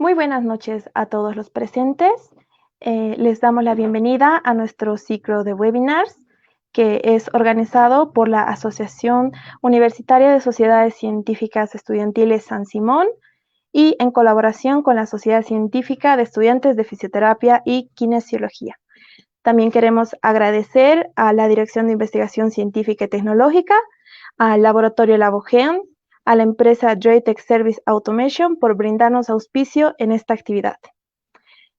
Muy buenas noches a todos los presentes. Les damos la bienvenida a nuestro ciclo de webinars que es organizado por la Asociación Universitaria de Sociedades Científicas Estudiantiles San Simón y en colaboración con la Sociedad Científica de Estudiantes de Fisioterapia y Kinesiología. También queremos agradecer a la Dirección de Investigación Científica y Tecnológica, al Laboratorio Lavogen, a la empresa Draytech Service Automation por brindarnos auspicio en esta actividad.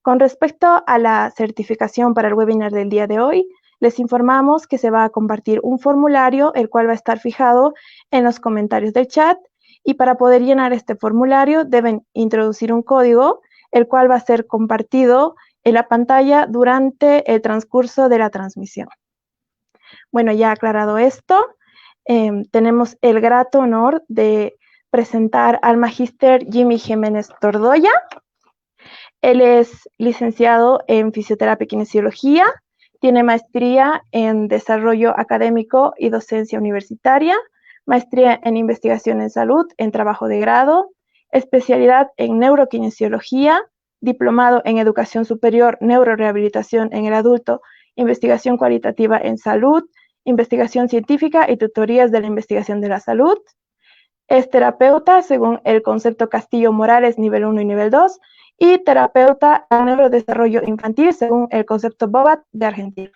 Con respecto a la certificación para el webinar del día de hoy, les informamos que se va a compartir un formulario, el cual va a estar fijado en los comentarios del chat, y para poder llenar este formulario deben introducir un código, el cual va a ser compartido en la pantalla durante el transcurso de la transmisión. Bueno, ya aclarado esto, tenemos el grato honor de presentar al magíster Jimmy Jiménez Tordoya. Él es licenciado en Fisioterapia y Kinesiología, tiene maestría en Desarrollo Académico y Docencia Universitaria, maestría en Investigación en Salud en Trabajo de Grado, especialidad en Neurokinesiología, diplomado en Educación Superior, Neurorehabilitación en el Adulto, Investigación Cualitativa en Salud, Investigación Científica y Tutorías de la Investigación de la Salud. Es terapeuta según el concepto Castillo Morales nivel 1 y nivel 2 y terapeuta en neurodesarrollo infantil según el concepto Bobat de Argentina.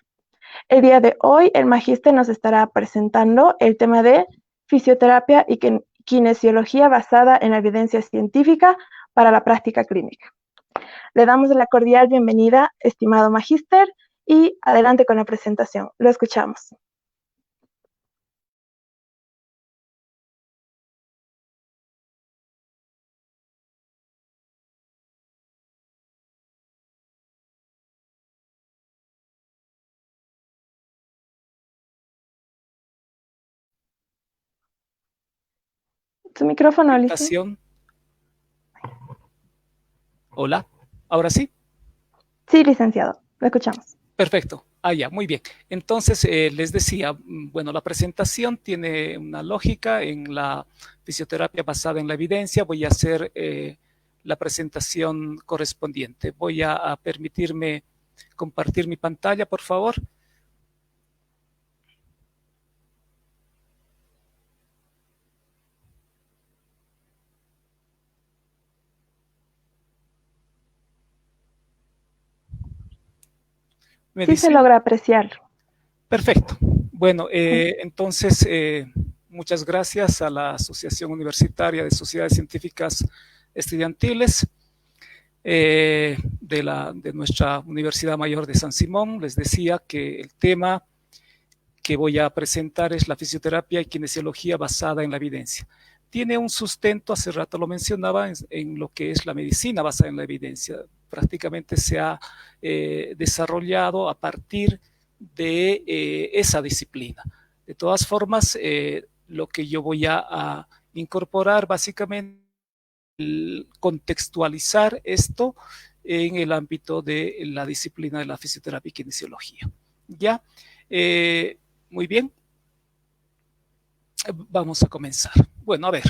El día de hoy el magíster nos estará presentando el tema de fisioterapia y kinesiología basada en la evidencia científica para la práctica clínica. Le damos la cordial bienvenida, estimado magíster, y adelante con la presentación. Lo escuchamos. Su micrófono, Alicia. Hola, ¿ahora sí? Sí, licenciado, lo escuchamos. Perfecto. Ya, muy bien. Entonces, les decía, bueno, la presentación tiene una lógica en la fisioterapia basada en la evidencia. Voy a hacer la presentación correspondiente. Voy a permitirme compartir mi pantalla, por favor. Sí se logra apreciar. Perfecto. Bueno, entonces, muchas gracias a la Asociación Universitaria de Sociedades Científicas Estudiantiles de nuestra Universidad Mayor de San Simón. Les decía que el tema que voy a presentar es la fisioterapia y kinesiología basada en la evidencia. Tiene un sustento, hace rato lo mencionaba, en lo que es la medicina basada en la evidencia. Prácticamente se ha desarrollado a partir de esa disciplina. De todas formas, lo que yo voy a incorporar básicamente contextualizar esto en el ámbito de la disciplina de la fisioterapia y kinesiología. ¿Ya? Muy bien. Vamos a comenzar. Bueno, a ver.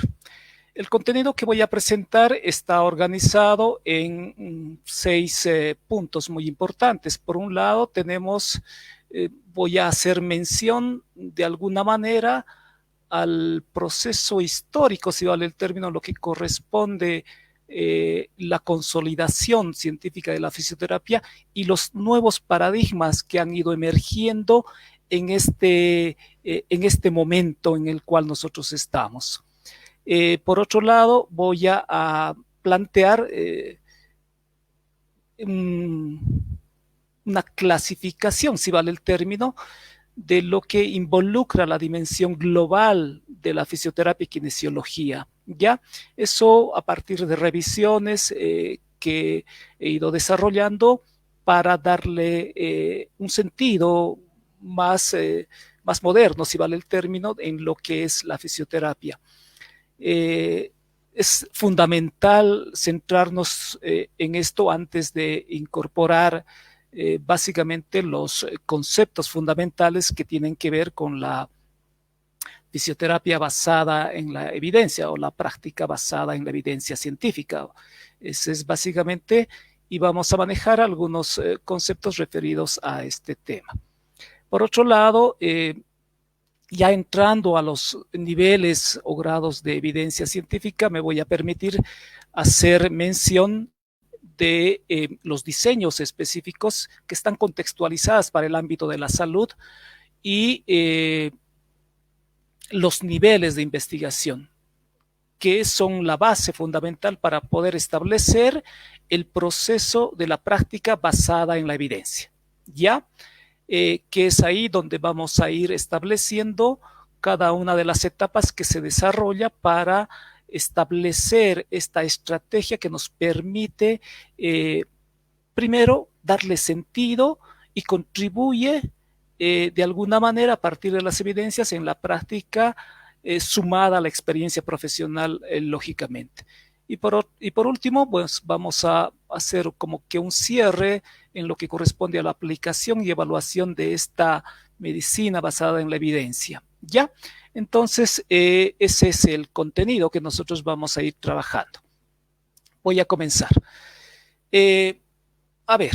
El contenido que voy a presentar está organizado en 6 puntos muy importantes. Por un lado, voy a hacer mención de alguna manera al proceso histórico, si vale el término, lo que corresponde la consolidación científica de la fisioterapia y los nuevos paradigmas que han ido emergiendo en este momento en el cual nosotros estamos. Por otro lado, voy a plantear una clasificación, si vale el término, de lo que involucra la dimensión global de la fisioterapia y kinesiología. ¿Ya? Eso a partir de revisiones que he ido desarrollando para darle un sentido más moderno, si vale el término, en lo que es la fisioterapia. Es fundamental centrarnos en esto antes de incorporar básicamente los conceptos fundamentales que tienen que ver con la fisioterapia basada en la evidencia o la práctica basada en la evidencia científica. Ese es básicamente, y vamos a manejar algunos conceptos referidos a este tema. Por otro lado, ya entrando a los niveles o grados de evidencia científica, me voy a permitir hacer mención de los diseños específicos que están contextualizados para el ámbito de la salud y los niveles de investigación, que son la base fundamental para poder establecer el proceso de la práctica basada en la evidencia. ¿Ya? Que es ahí donde vamos a ir estableciendo cada una de las etapas que se desarrolla para establecer esta estrategia que nos permite, primero, darle sentido y contribuye de alguna manera a partir de las evidencias en la práctica sumada a la experiencia profesional, lógicamente. Y por último, pues vamos a hacer como que un cierre en lo que corresponde a la aplicación y evaluación de esta medicina basada en la evidencia. ¿Ya? Entonces, ese es el contenido que nosotros vamos a ir trabajando. Voy a comenzar. A ver,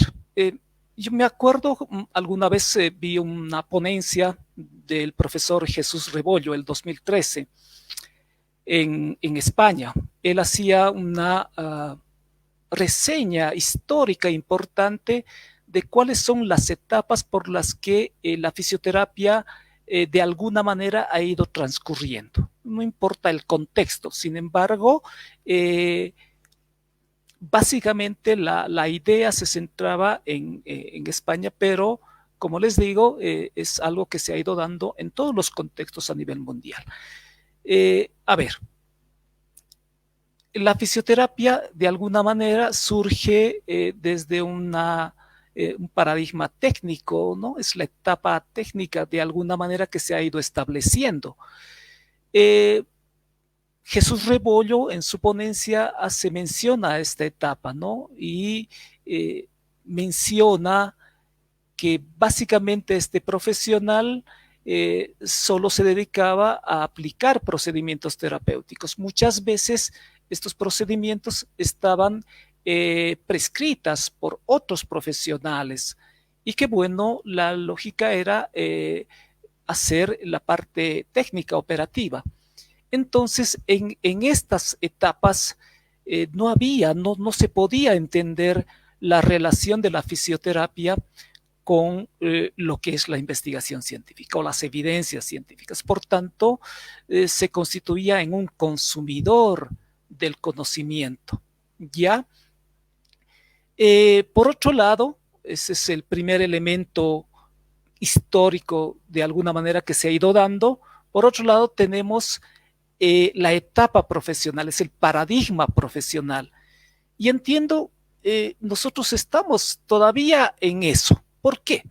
yo me acuerdo, alguna vez vi una ponencia del profesor Jesús Rebollo, el 2013, en España. Él hacía una reseña histórica importante de cuáles son las etapas por las que la fisioterapia de alguna manera ha ido transcurriendo. No importa el contexto, sin embargo, básicamente la idea se centraba en España, pero como les digo, es algo que se ha ido dando en todos los contextos a nivel mundial. A ver, la fisioterapia de alguna manera surge desde un paradigma técnico, ¿no? Es la etapa técnica de alguna manera que se ha ido estableciendo. Jesús Rebollo en su ponencia hace mención a esta etapa, ¿no? Y menciona que básicamente este profesional solo se dedicaba a aplicar procedimientos terapéuticos. Muchas veces estos procedimientos estaban prescritas por otros profesionales y que bueno, la lógica era hacer la parte técnica operativa. Entonces, en estas etapas no se podía entender la relación de la fisioterapia con lo que es la investigación científica o las evidencias científicas. Por tanto, se constituía en un consumidor del conocimiento. ¿Ya? Por otro lado, ese es el primer elemento histórico de alguna manera que se ha ido dando. Por otro lado, tenemos la etapa profesional, es el paradigma profesional. Y entiendo, nosotros estamos todavía en eso. ¿Por qué?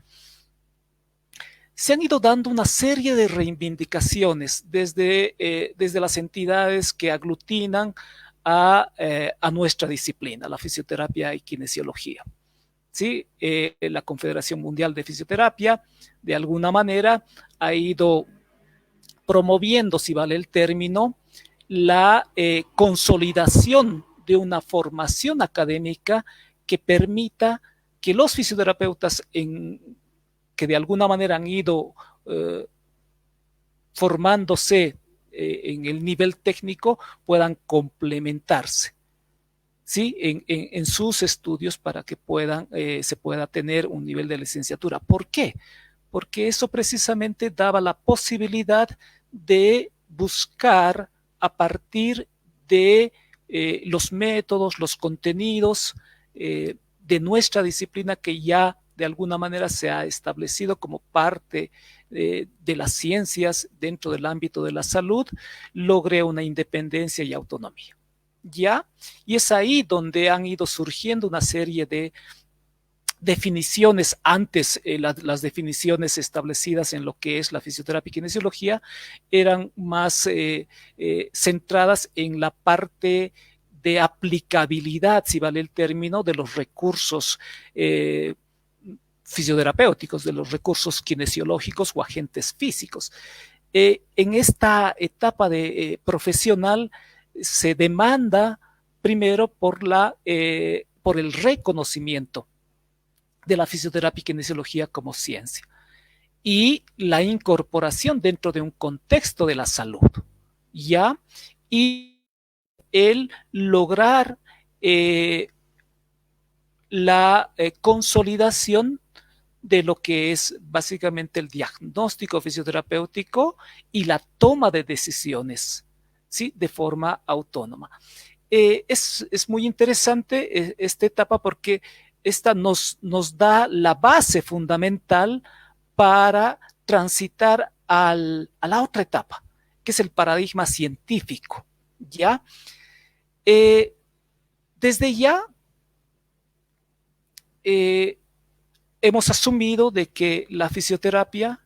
Se han ido dando una serie de reivindicaciones desde las entidades que aglutinan a nuestra disciplina, la fisioterapia y kinesiología. ¿Sí? La Confederación Mundial de Fisioterapia, de alguna manera, ha ido promoviendo, si vale el término, la consolidación de una formación académica que permita que los fisioterapeutas que de alguna manera han ido formándose en el nivel técnico puedan complementarse, ¿sí? en sus estudios para que se pueda tener un nivel de licenciatura. ¿Por qué? Porque eso precisamente daba la posibilidad de buscar a partir de los métodos, los contenidos de nuestra disciplina que ya de alguna manera se ha establecido como parte de las ciencias dentro del ámbito de la salud, logre una independencia y autonomía. ¿Ya? Y es ahí donde han ido surgiendo una serie de definiciones. Antes, las definiciones establecidas en lo que es la fisioterapia y kinesiología eran más centradas en la parte de aplicabilidad, si vale el término, de los recursos fisioterapéuticos, de los recursos kinesiológicos o agentes físicos. En esta etapa profesional se demanda primero por el reconocimiento de la fisioterapia y kinesiología como ciencia y la incorporación dentro de un contexto de la salud, ¿ya? Y el lograr la consolidación de lo que es básicamente el diagnóstico fisioterapéutico y la toma de decisiones, ¿sí? De forma autónoma. Es muy interesante esta etapa porque esta nos da la base fundamental para transitar a la otra etapa, que es el paradigma científico. ¿Ya? Eh, desde ya eh, hemos asumido de que la fisioterapia,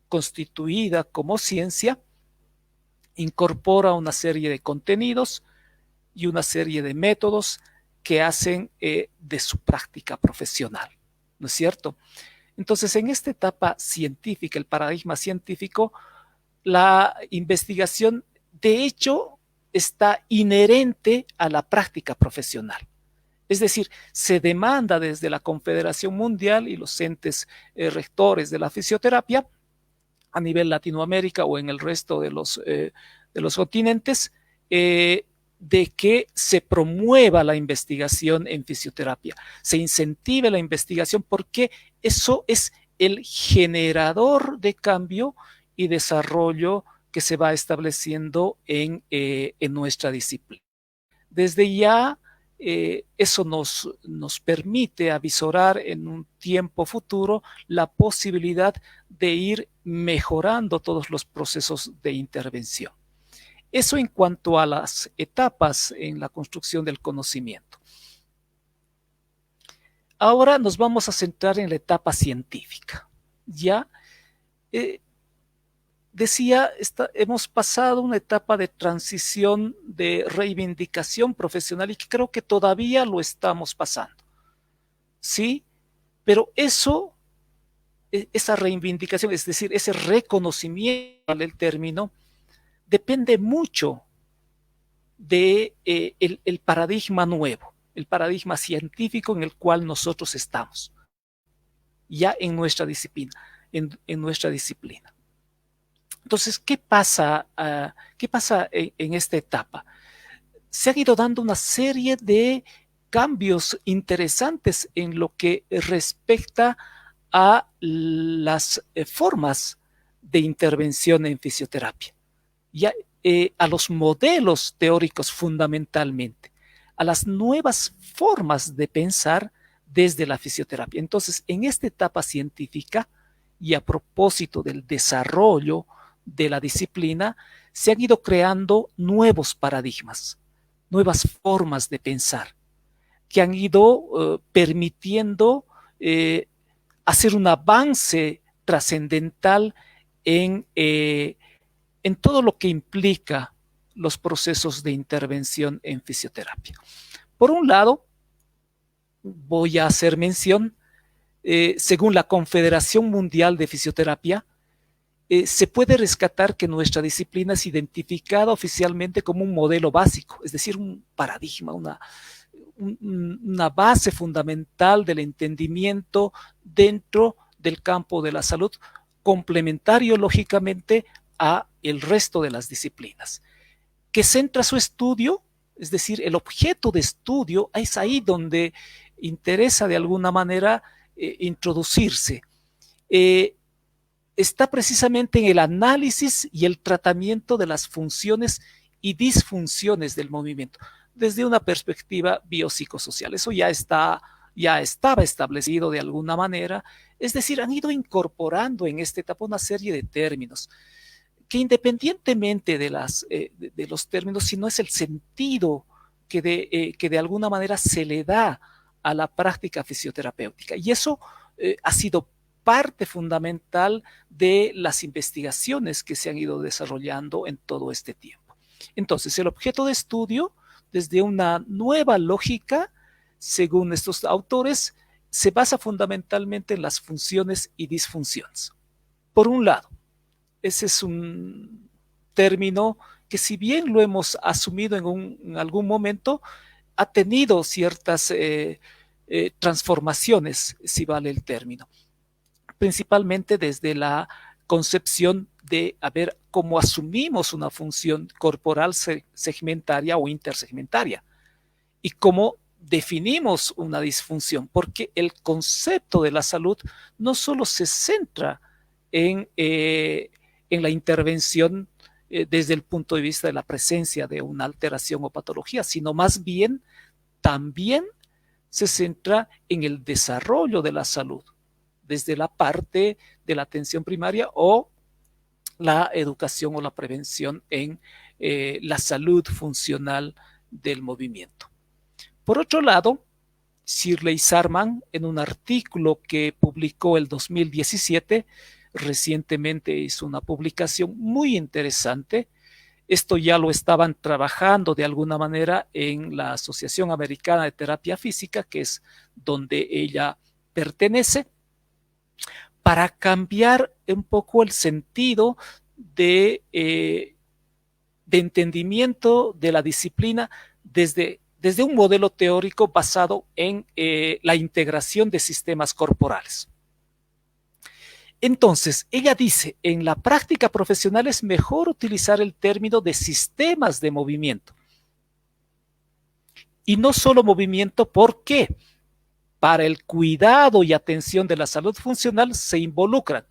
constituida como ciencia, incorpora una serie de contenidos y una serie de métodos que hacen de su práctica profesional, ¿no es cierto? Entonces, en esta etapa científica, el paradigma científico, la investigación, de hecho, está inherente a la práctica profesional. Es decir, se demanda desde la Confederación Mundial y los entes rectores de la fisioterapia a nivel Latinoamérica o en el resto de los continentes, de que se promueva la investigación en fisioterapia, se incentive la investigación porque eso es el generador de cambio y desarrollo que se va estableciendo en nuestra disciplina. Desde ya, eso nos permite avisorar en un tiempo futuro la posibilidad de ir mejorando todos los procesos de intervención. Eso en cuanto a las etapas en la construcción del conocimiento. Ahora nos vamos a centrar en la etapa científica. Ya decía, hemos pasado una etapa de transición, de reivindicación profesional y que creo que todavía lo estamos pasando. ¿Sí? Pero eso, esa reivindicación, es decir, ese reconocimiento del término, depende mucho de el paradigma nuevo, el paradigma científico en el cual nosotros estamos, ya en nuestra disciplina, en nuestra disciplina. Entonces, ¿qué pasa en esta etapa? Se han ido dando una serie de cambios interesantes en lo que respecta a las formas de intervención en fisioterapia, ya, a los modelos teóricos fundamentalmente, a las nuevas formas de pensar desde la fisioterapia. Entonces, en esta etapa científica y a propósito del desarrollo de la disciplina, se han ido creando nuevos paradigmas, nuevas formas de pensar, que han ido permitiendo hacer un avance trascendental en todo lo que implica los procesos de intervención en fisioterapia. Por un lado, voy a hacer mención, según la Confederación Mundial de Fisioterapia, se puede rescatar que nuestra disciplina es identificada oficialmente como un modelo básico, es decir, un paradigma, una base fundamental del entendimiento dentro del campo de la salud, complementario lógicamente a el resto de las disciplinas, que centra su estudio, es decir, el objeto de estudio es ahí donde interesa de alguna manera introducirse. Está precisamente en el análisis y el tratamiento de las funciones y disfunciones del movimiento desde una perspectiva biopsicosocial. Eso ya estaba establecido de alguna manera, es decir, han ido incorporando en esta etapa una serie de términos que independientemente de los términos, sino es el sentido que de alguna manera se le da a la práctica fisioterapéutica. Y eso ha sido parte fundamental de las investigaciones que se han ido desarrollando en todo este tiempo. Entonces, el objeto de estudio, desde una nueva lógica, según estos autores, se basa fundamentalmente en las funciones y disfunciones. Por un lado, ese es un término que si bien lo hemos asumido en algún momento, ha tenido ciertas transformaciones, si vale el término, principalmente desde la concepción de a ver cómo asumimos una función corporal segmentaria o intersegmentaria y cómo definimos una disfunción, porque el concepto de la salud no solo se centra en la intervención desde el punto de vista de la presencia de una alteración o patología, sino más bien también se centra en el desarrollo de la salud, desde la parte de la atención primaria o la educación o la prevención en la salud funcional del movimiento. Por otro lado, Shirley Sarman, en un artículo que publicó el 2017, recientemente hizo una publicación muy interesante. Esto ya lo estaban trabajando de alguna manera en la Asociación Americana de Terapia Física, que es donde ella pertenece, para cambiar un poco el sentido de entendimiento de la disciplina desde un modelo teórico basado en la integración de sistemas corporales. Entonces, ella dice, en la práctica profesional es mejor utilizar el término de sistemas de movimiento. Y no solo movimiento, ¿por qué? Para el cuidado y atención de la salud funcional se involucran,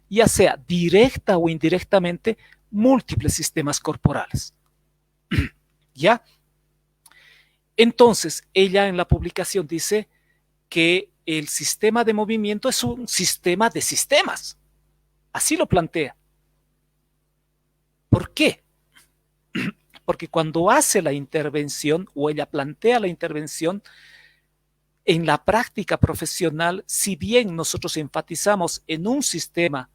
ya sea directa o indirectamente, múltiples sistemas corporales. ¿Ya? Entonces, ella en la publicación dice que el sistema de movimiento es un sistema de sistemas. Así lo plantea. ¿Por qué? Porque cuando hace la intervención o ella plantea la intervención en la práctica profesional, si bien nosotros enfatizamos en un sistema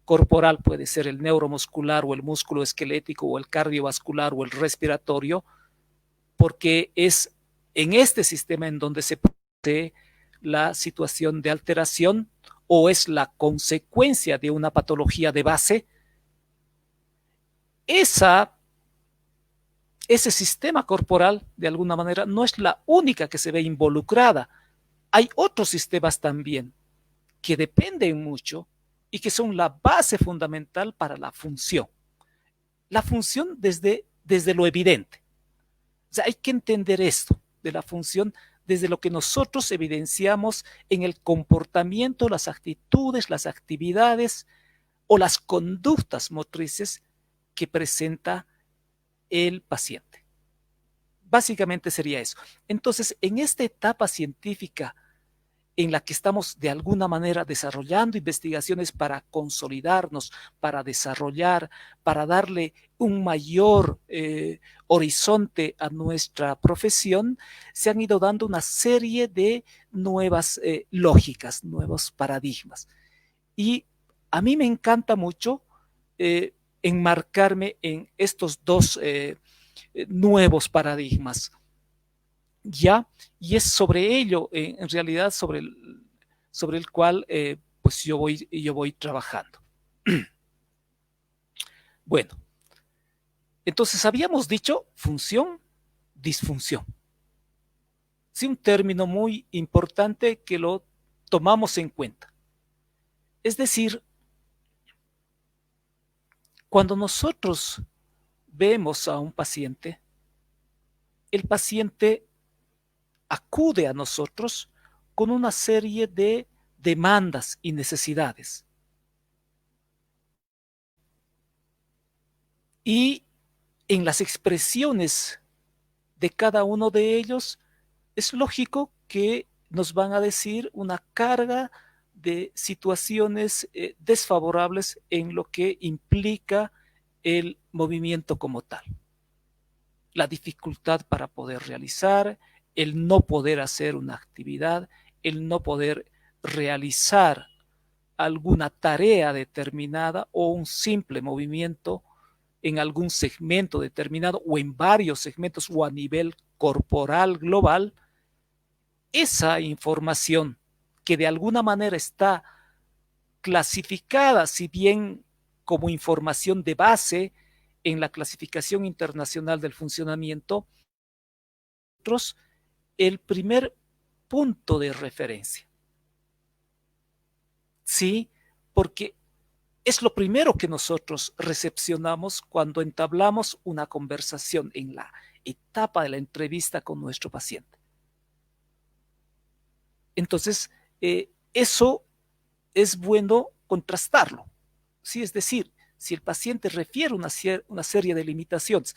corporal, puede ser el neuromuscular o el músculo esquelético o el cardiovascular o el respiratorio, porque es en este sistema en donde se produce la situación de alteración o es la consecuencia de una patología de base, ese sistema corporal, de alguna manera, no es la única que se ve involucrada. Hay otros sistemas también que dependen mucho y que son la base fundamental para la función. La función desde lo evidente. O sea, hay que entender esto de la función desde lo que nosotros evidenciamos en el comportamiento, las actitudes, las actividades o las conductas motrices que presenta el paciente. Básicamente sería eso. Entonces, en esta etapa científica en la que estamos de alguna manera desarrollando investigaciones para consolidarnos, para desarrollar, para darle un mayor horizonte a nuestra profesión, se han ido dando una serie de nuevas lógicas, nuevos paradigmas. Y a mí me encanta mucho enmarcarme en estos dos nuevos paradigmas. ¿Ya? Y es sobre ello, en realidad, sobre el cual pues yo voy trabajando. Bueno, entonces habíamos dicho función, disfunción. Sí, un término muy importante que lo tomamos en cuenta. Es decir, cuando nosotros vemos a un paciente, el paciente acude a nosotros con una serie de demandas y necesidades. Y en las expresiones de cada uno de ellos, es lógico que nos van a decir una carga de situaciones desfavorables en lo que implica el movimiento como tal. La dificultad para poder realizar, el no poder hacer una actividad, el no poder realizar alguna tarea determinada o un simple movimiento en algún segmento determinado o en varios segmentos o a nivel corporal global, esa información que de alguna manera está clasificada, si bien como información de base en la clasificación internacional del funcionamiento, nosotros el primer punto de referencia. ¿Sí? Porque es lo primero que nosotros recepcionamos cuando entablamos una conversación en la etapa de la entrevista con nuestro paciente. Entonces, eso es bueno contrastarlo. ¿Sí? Es decir, si el paciente refiere una serie de limitaciones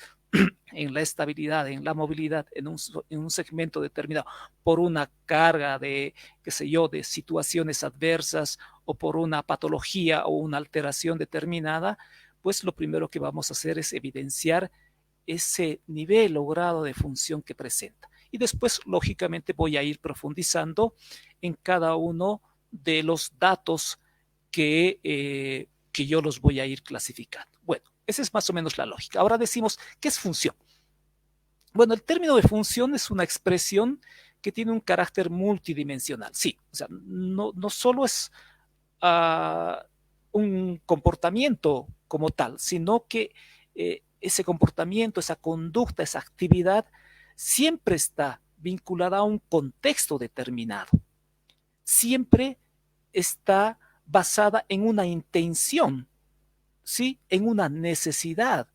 en la estabilidad, en la movilidad, en un segmento determinado, por una carga de, qué sé yo, de situaciones adversas o por una patología o una alteración determinada, pues lo primero que vamos a hacer es evidenciar ese nivel o grado de función que presenta. Y después, lógicamente, voy a ir profundizando en cada uno de los datos que yo los voy a ir clasificando. Bueno, esa es más o menos la lógica. Ahora decimos, ¿qué es función? Bueno, el término de función es una expresión que tiene un carácter multidimensional. Sí, o sea, no solo es un comportamiento como tal, sino que ese comportamiento, esa conducta, esa actividad siempre está vinculada a un contexto determinado. Siempre está basada en una intención, ¿sí? En una necesidad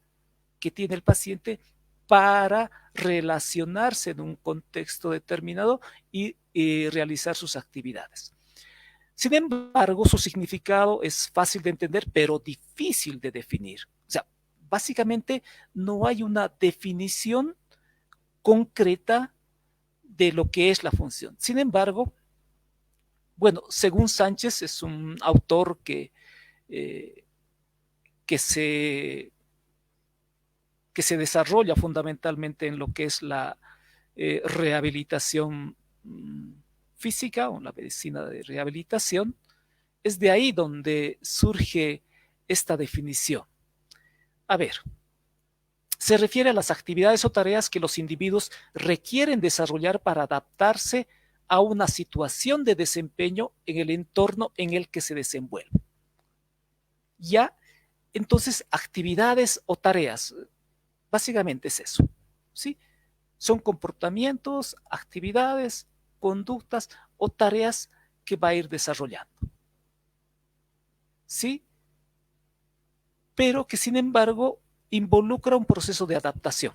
que tiene el paciente para relacionarse en un contexto determinado y realizar sus actividades. Sin embargo, su significado es fácil de entender, pero difícil de definir. O sea, básicamente no hay una definición concreta de lo que es la función. Sin embargo, bueno, según Sánchez, es un autor eh, que, se, que se desarrolla fundamentalmente en lo que es la rehabilitación física o la medicina de rehabilitación. Es de ahí donde surge esta definición. A ver, se refiere a las actividades o tareas que los individuos requieren desarrollar para adaptarse a una situación de desempeño en el entorno en el que se desenvuelve. Ya, entonces, actividades o tareas, básicamente es eso, ¿sí? Son comportamientos, actividades, conductas o tareas que va a ir desarrollando, ¿sí? Pero que sin embargo involucra un proceso de adaptación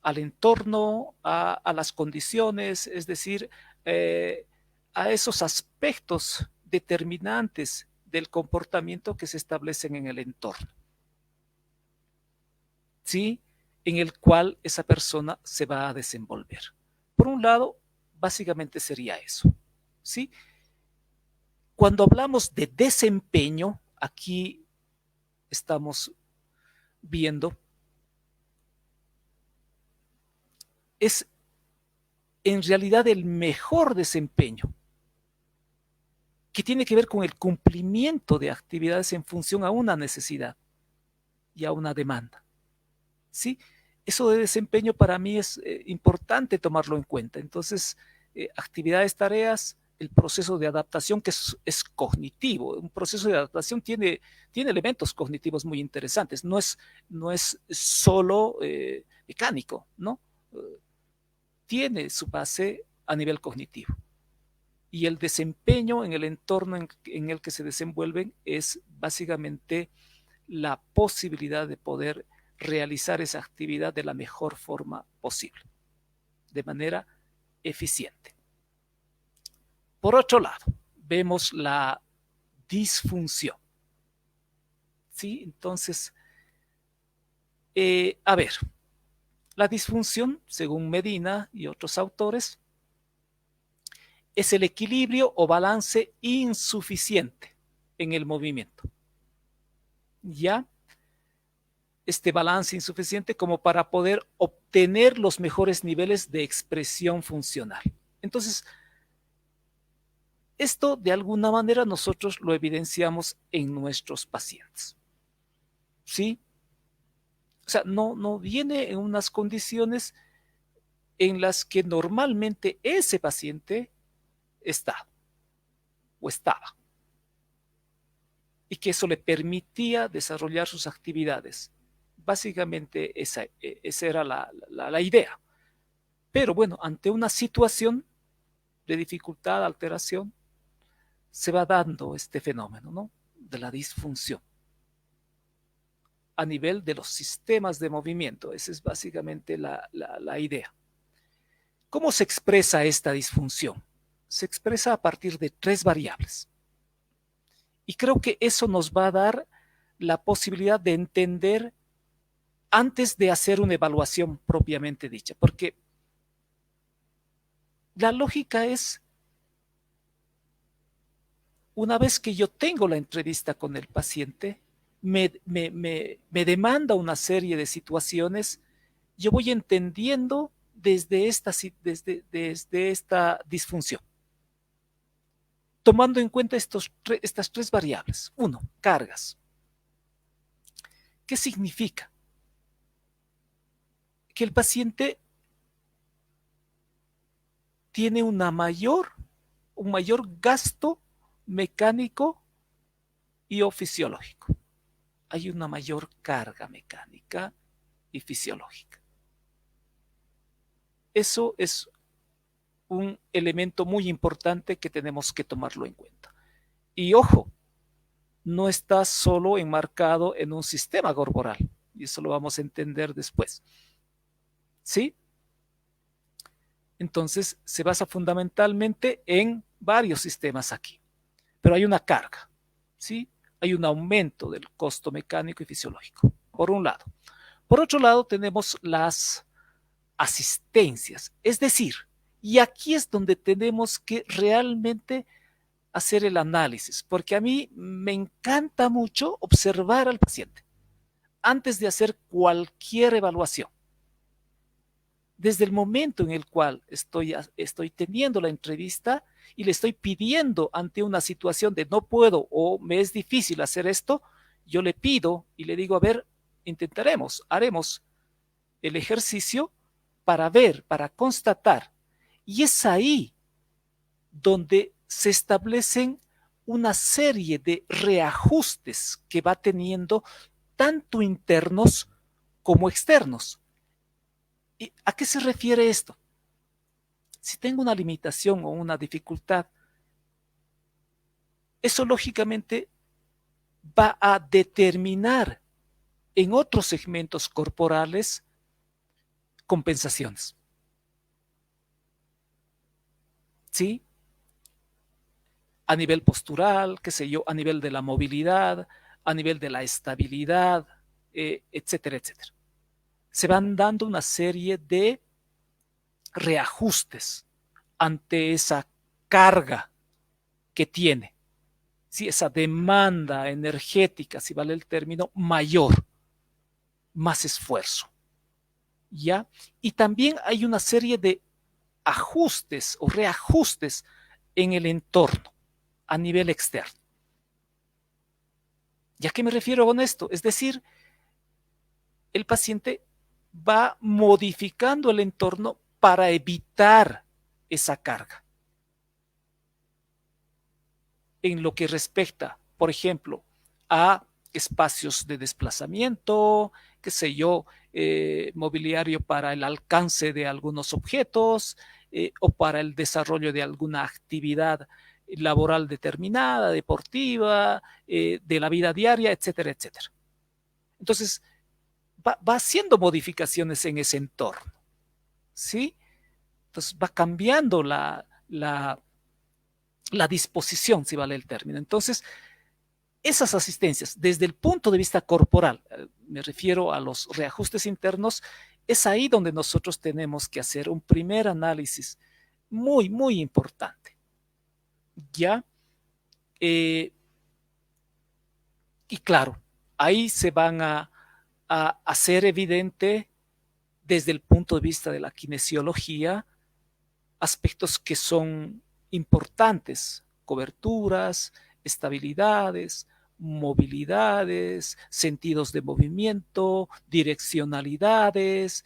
al entorno, a las condiciones, es decir, eh, a esos aspectos determinantes del comportamiento que se establecen en el entorno, ¿sí? En el cual esa persona se va a desenvolver. Por un lado, básicamente sería eso, ¿sí? Cuando hablamos de desempeño, aquí estamos viendo, es en realidad el mejor desempeño, que tiene que ver con el cumplimiento de actividades en función a una necesidad y a una demanda. ¿Sí? Eso de desempeño para mí es importante tomarlo en cuenta. Entonces, actividades, tareas, el proceso de adaptación que es cognitivo. Un proceso de adaptación tiene elementos cognitivos muy interesantes. No es solo mecánico, ¿no? Tiene su base a nivel cognitivo. Y el desempeño en el entorno en el que se desenvuelven es básicamente la posibilidad de poder realizar esa actividad de la mejor forma posible, de manera eficiente. Por otro lado, vemos la disfunción. ¿Sí? Entonces, a ver, la disfunción, según Medina y otros autores, es el equilibrio o balance insuficiente en el movimiento. ¿Ya? Este balance insuficiente como para poder obtener los mejores niveles de expresión funcional. Entonces, esto de alguna manera nosotros lo evidenciamos en nuestros pacientes. ¿Sí? O sea, no viene en unas condiciones en las que normalmente ese paciente está o estaba y que eso le permitía desarrollar sus actividades Básicamente esa era la idea. Pero bueno, ante una situación de dificultad, alteración, se va dando este fenómeno, ¿no? De la disfunción a nivel de los sistemas de movimiento. Esa es básicamente la idea. ¿Cómo se expresa esta disfunción? Se expresa a partir de 3 variables. Y creo que eso nos va a dar la posibilidad de entender antes de hacer una evaluación propiamente dicha, porque la lógica es, una vez que yo tengo la entrevista con el paciente, me demanda una serie de situaciones, yo voy entendiendo desde esta disfunción, tomando en cuenta estas 3 variables. Uno, cargas. ¿Qué significa? Que el paciente tiene un mayor gasto mecánico y o fisiológico. Hay una mayor carga mecánica y fisiológica. Eso es un elemento muy importante que tenemos que tomarlo en cuenta. Y ojo, no está solo enmarcado en un sistema corporal, y eso lo vamos a entender después. ¿Sí? Entonces, se basa fundamentalmente en varios sistemas aquí, pero hay una carga, ¿sí? Hay un aumento del costo mecánico y fisiológico, por un lado. Por otro lado, tenemos las asistencias, es decir, y aquí es donde tenemos que realmente hacer el análisis, porque a mí me encanta mucho observar al paciente antes de hacer cualquier evaluación. Desde el momento en el cual estoy teniendo la entrevista y le estoy pidiendo ante una situación de no puedo o me es difícil hacer esto, yo le pido y le digo, a ver, haremos el ejercicio para ver, para constatar. Y es ahí donde se establecen una serie de reajustes que va teniendo tanto internos como externos. ¿Y a qué se refiere esto? Si tengo una limitación o una dificultad, eso lógicamente va a determinar en otros segmentos corporales compensaciones. ¿Sí? A nivel postural, qué sé yo, a nivel de la movilidad, a nivel de la estabilidad, etcétera, etcétera. Se van dando una serie de reajustes ante esa carga que tiene, ¿sí? Esa demanda energética, si vale el término, mayor, más esfuerzo, ¿ya? Y también hay una serie de ajustes o reajustes en el entorno a nivel externo. ¿Y a qué me refiero con esto? Es decir, el paciente va modificando el entorno para evitar esa carga. En lo que respecta, por ejemplo, a espacios de desplazamiento, qué sé yo, mobiliario para el alcance de algunos objetos o para el desarrollo de alguna actividad laboral determinada, deportiva, de la vida diaria, etcétera, etcétera. Entonces, va haciendo modificaciones en ese entorno, ¿sí? Entonces, va cambiando la disposición, si vale el término. Entonces, esas asistencias, desde el punto de vista corporal, me refiero a los reajustes internos, es ahí donde nosotros tenemos que hacer un primer análisis muy, muy importante. ¿Ya? Y claro, ahí se van a hacer evidente desde el punto de vista de la kinesiología aspectos que son importantes, coberturas, estabilidades, movilidades, sentidos de movimiento, direccionalidades,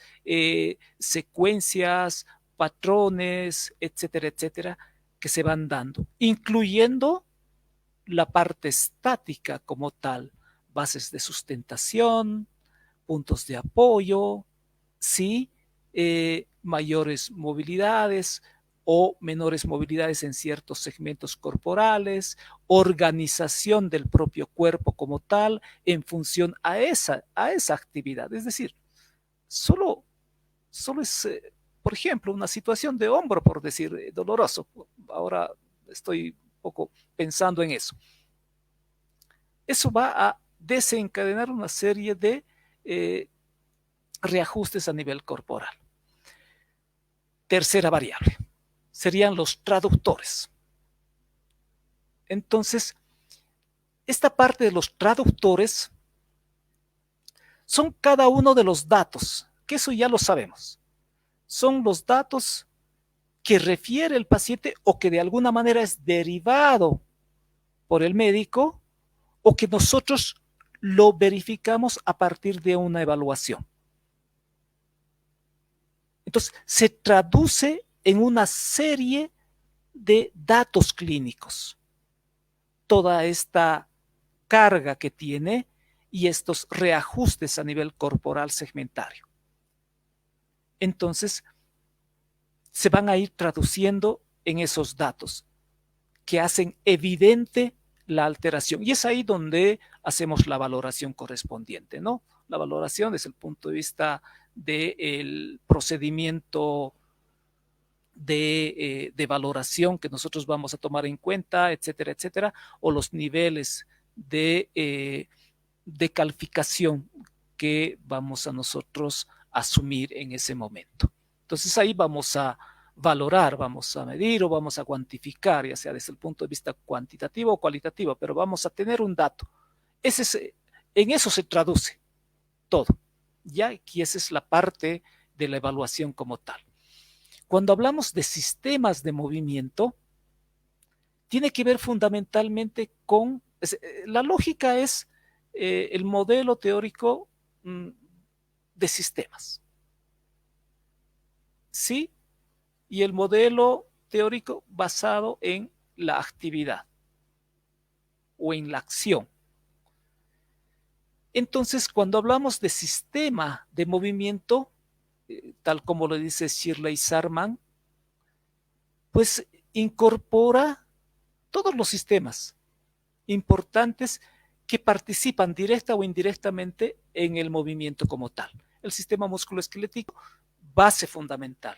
secuencias, patrones, etcétera, etcétera, que se van dando, incluyendo la parte estática como tal, bases de sustentación, puntos de apoyo, ¿sí? Mayores movilidades o menores movilidades en ciertos segmentos corporales, organización del propio cuerpo como tal en función a esa actividad. Es decir, solo es, por ejemplo, una situación de hombro, por decir, doloroso. Ahora estoy un poco pensando en eso. Eso va a desencadenar una serie de reajustes a nivel corporal. Tercera variable serían los traductores. Entonces, esta parte de los traductores son cada uno de los datos, que eso ya lo sabemos. Son los datos que refiere el paciente o que de alguna manera es derivado por el médico o que nosotros lo verificamos a partir de una evaluación. Entonces, se traduce en una serie de datos clínicos. Toda esta carga que tiene y estos reajustes a nivel corporal segmentario. Entonces, se van a ir traduciendo en esos datos que hacen evidente la alteración. Y es ahí donde hacemos la valoración correspondiente, ¿no? La valoración desde el punto de vista del procedimiento de valoración que nosotros vamos a tomar en cuenta, etcétera, etcétera, o los niveles de calificación que vamos a nosotros asumir en ese momento. Entonces ahí vamos a valorar, vamos a medir o vamos a cuantificar, ya sea desde el punto de vista cuantitativo o cualitativo, pero vamos a tener un dato. En eso se traduce todo, ¿ya? Y esa es la parte de la evaluación como tal. Cuando hablamos de sistemas de movimiento, tiene que ver fundamentalmente con, la lógica es el modelo teórico de sistemas. ¿Sí? Y el modelo teórico basado en la actividad o en la acción. Entonces, cuando hablamos de sistema de movimiento, tal como lo dice Shirley Sarman, pues incorpora todos los sistemas importantes que participan directa o indirectamente en el movimiento como tal. El sistema musculoesquelético, base fundamental.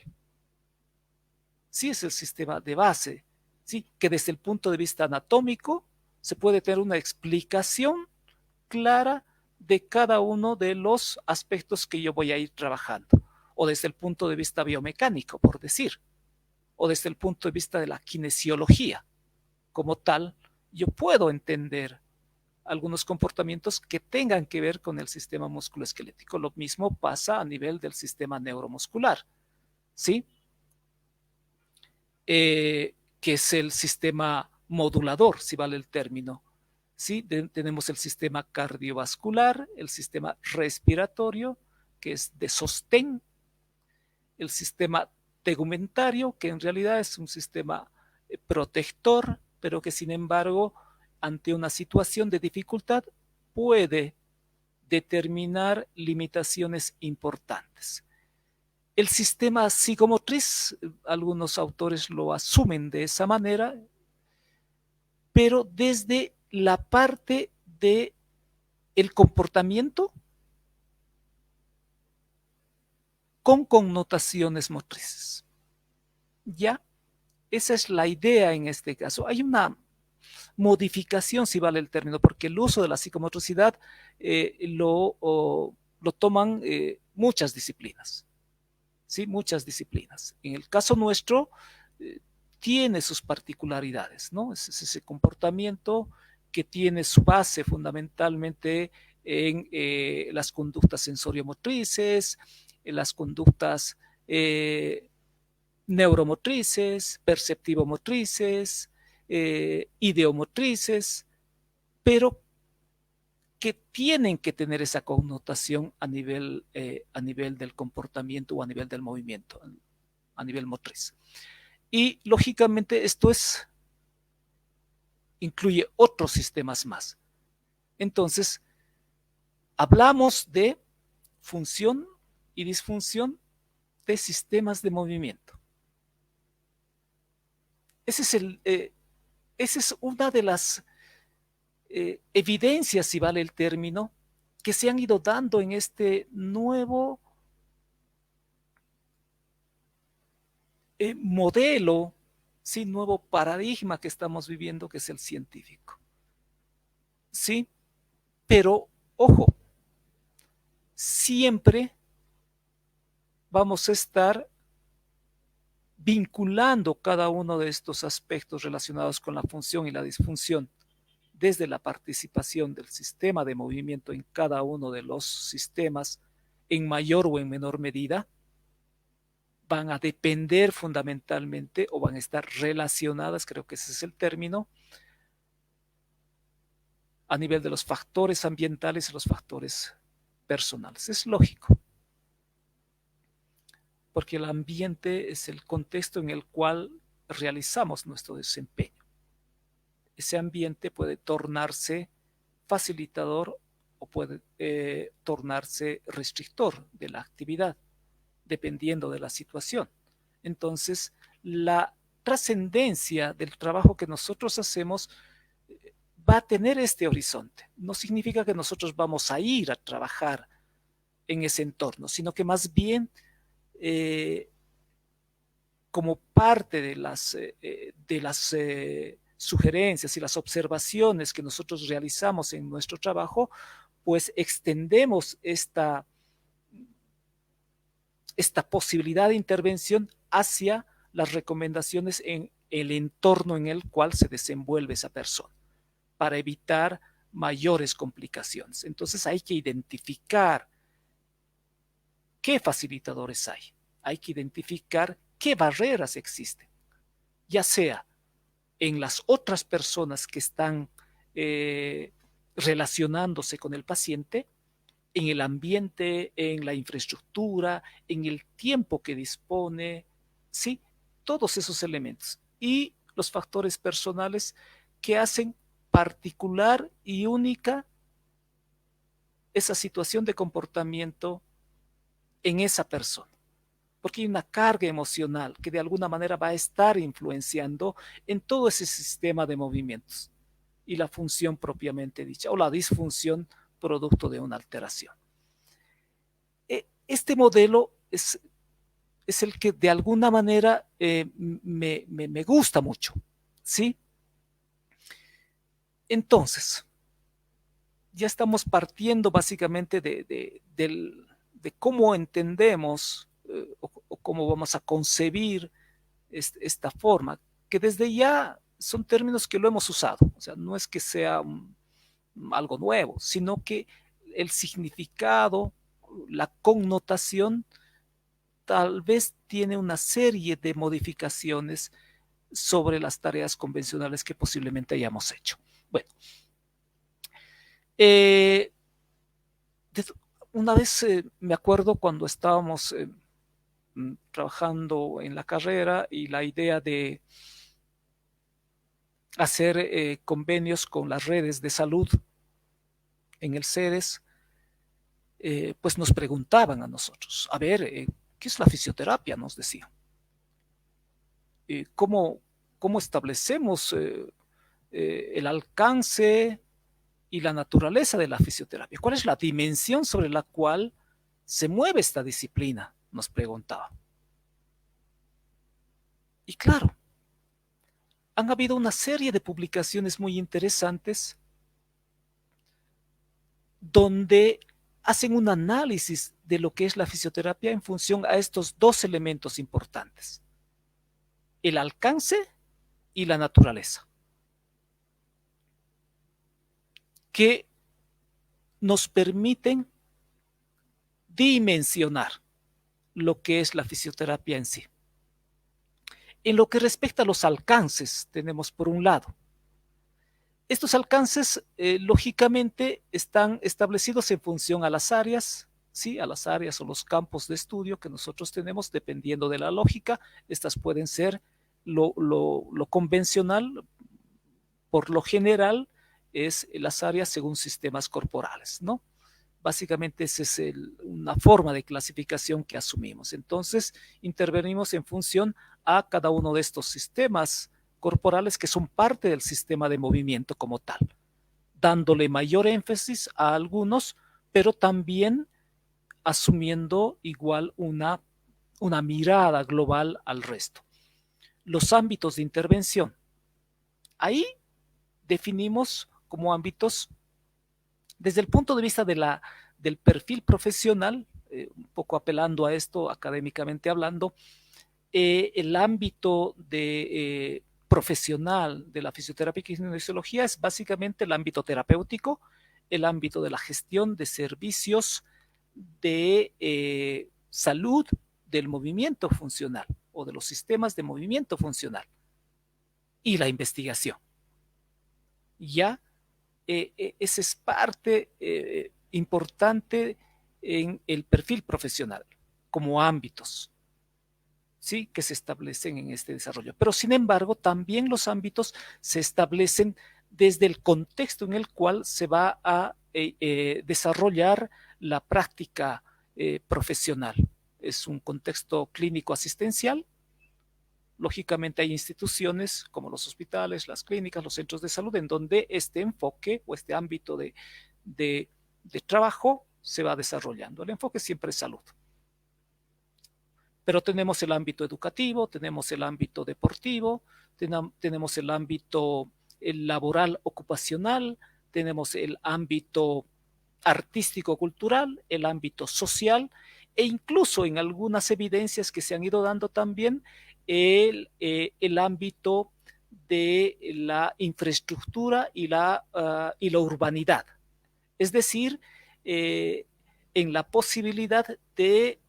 Sí, es el sistema de base, ¿sí? Que desde el punto de vista anatómico se puede tener una explicación clara de cada uno de los aspectos que yo voy a ir trabajando, o desde el punto de vista biomecánico, por decir, o desde el punto de vista de la kinesiología. Como tal, yo puedo entender algunos comportamientos que tengan que ver con el sistema musculoesquelético. Lo mismo pasa a nivel del sistema neuromuscular, ¿sí? Que es el sistema modulador, si vale el término. ¿Sí? Tenemos el sistema cardiovascular, el sistema respiratorio, que es de sostén, el sistema tegumentario, que en realidad es un sistema protector, pero que sin embargo, ante una situación de dificultad, puede determinar limitaciones importantes. El sistema psicomotriz, algunos autores lo asumen de esa manera, pero desde la parte de el comportamiento con connotaciones motrices. ¿Ya? Esa es la idea en este caso. Hay una modificación, si vale el término, porque el uso de la psicomotricidad lo toman muchas disciplinas. ¿Sí? Muchas disciplinas. En el caso nuestro, tiene sus particularidades, ¿no? Es ese comportamiento que tiene su base fundamentalmente en las conductas sensoriomotrices, en las conductas neuromotrices, perceptivomotrices, ideomotrices, pero que tienen que tener esa connotación a nivel del comportamiento o a nivel del movimiento, a nivel motriz. Y lógicamente esto incluye otros sistemas más. Entonces, hablamos de función y disfunción de sistemas de movimiento. Ese es esa es una de las evidencias, si vale el término, que se han ido dando en este nuevo modelo, ¿sí? Nuevo paradigma que estamos viviendo, que es el científico. ¿Sí? Pero, ojo, siempre vamos a estar vinculando cada uno de estos aspectos relacionados con la función y la disfunción desde la participación del sistema de movimiento en cada uno de los sistemas en mayor o en menor medida, van a depender fundamentalmente o van a estar relacionadas, creo que ese es el término, a nivel de los factores ambientales y los factores personales. Es lógico, porque el ambiente es el contexto en el cual realizamos nuestro desempeño. Ese ambiente puede tornarse facilitador o puede tornarse restrictor de la actividad, dependiendo de la situación. Entonces, la trascendencia del trabajo que nosotros hacemos va a tener este horizonte. No significa que nosotros vamos a ir a trabajar en ese entorno, sino que más bien como parte de las sugerencias y las observaciones que nosotros realizamos en nuestro trabajo, pues extendemos esta posibilidad de intervención hacia las recomendaciones en el entorno en el cual se desenvuelve esa persona, para evitar mayores complicaciones. Entonces hay que identificar qué facilitadores hay que identificar qué barreras existen, ya sea en las otras personas que están relacionándose con el paciente, en el ambiente, en la infraestructura, en el tiempo que dispone, ¿sí? Todos esos elementos. Y los factores personales que hacen particular y única esa situación de comportamiento en esa persona. Porque hay una carga emocional que de alguna manera va a estar influenciando en todo ese sistema de movimientos y la función propiamente dicha o la disfunción producto de una alteración. Este modelo es el que de alguna manera me gusta mucho, ¿sí? Entonces, ya estamos partiendo básicamente de cómo entendemos o cómo vamos a concebir esta forma, que desde ya son términos que lo hemos usado, o sea, no es que sea algo nuevo, sino que el significado, la connotación, tal vez tiene una serie de modificaciones sobre las tareas convencionales que posiblemente hayamos hecho. Bueno, eh, una vez me acuerdo cuando estábamos trabajando en la carrera y la idea de hacer convenios con las redes de salud en el CEDES, pues nos preguntaban a nosotros, a ver, ¿qué es la fisioterapia? Nos decían. ¿Cómo establecemos el alcance y la naturaleza de la fisioterapia? ¿Cuál es la dimensión sobre la cual se mueve esta disciplina? Nos preguntaba. Y claro, han habido una serie de publicaciones muy interesantes donde hacen un análisis de lo que es la fisioterapia en función a estos dos elementos importantes, el alcance y la naturaleza, que nos permiten dimensionar lo que es la fisioterapia en sí. En lo que respecta a los alcances, tenemos por un lado, estos alcances lógicamente están establecidos en función a las áreas, ¿sí? A las áreas o los campos de estudio que nosotros tenemos, dependiendo de la lógica. Estas pueden ser lo convencional, por lo general, es las áreas según sistemas corporales, ¿no? Básicamente esa es una forma de clasificación que asumimos. Entonces, intervenimos en función a cada uno de estos sistemas corporales que son parte del sistema de movimiento como tal, dándole mayor énfasis a algunos, pero también asumiendo igual una mirada global al resto. Los ámbitos de intervención. Ahí definimos como ámbitos desde el punto de vista del perfil profesional, un poco apelando a esto académicamente hablando, el ámbito profesional de la fisioterapia y kinesiología es básicamente el ámbito terapéutico, el ámbito de la gestión de servicios de salud del movimiento funcional o de los sistemas de movimiento funcional y la investigación. Ya esa es parte importante en el perfil profesional como ámbitos, ¿sí?, que se establecen en este desarrollo. Pero sin embargo, también los ámbitos se establecen desde el contexto en el cual se va a desarrollar la práctica profesional. Es un contexto clínico asistencial. Lógicamente hay instituciones como los hospitales, las clínicas, los centros de salud, en donde este enfoque o este ámbito de trabajo se va desarrollando. El enfoque siempre es salud. Pero tenemos el ámbito educativo, tenemos el ámbito deportivo, tenemos el ámbito laboral ocupacional, tenemos el ámbito artístico-cultural, el ámbito social e incluso en algunas evidencias que se han ido dando también el ámbito de la infraestructura y la urbanidad. Es decir, en la posibilidad de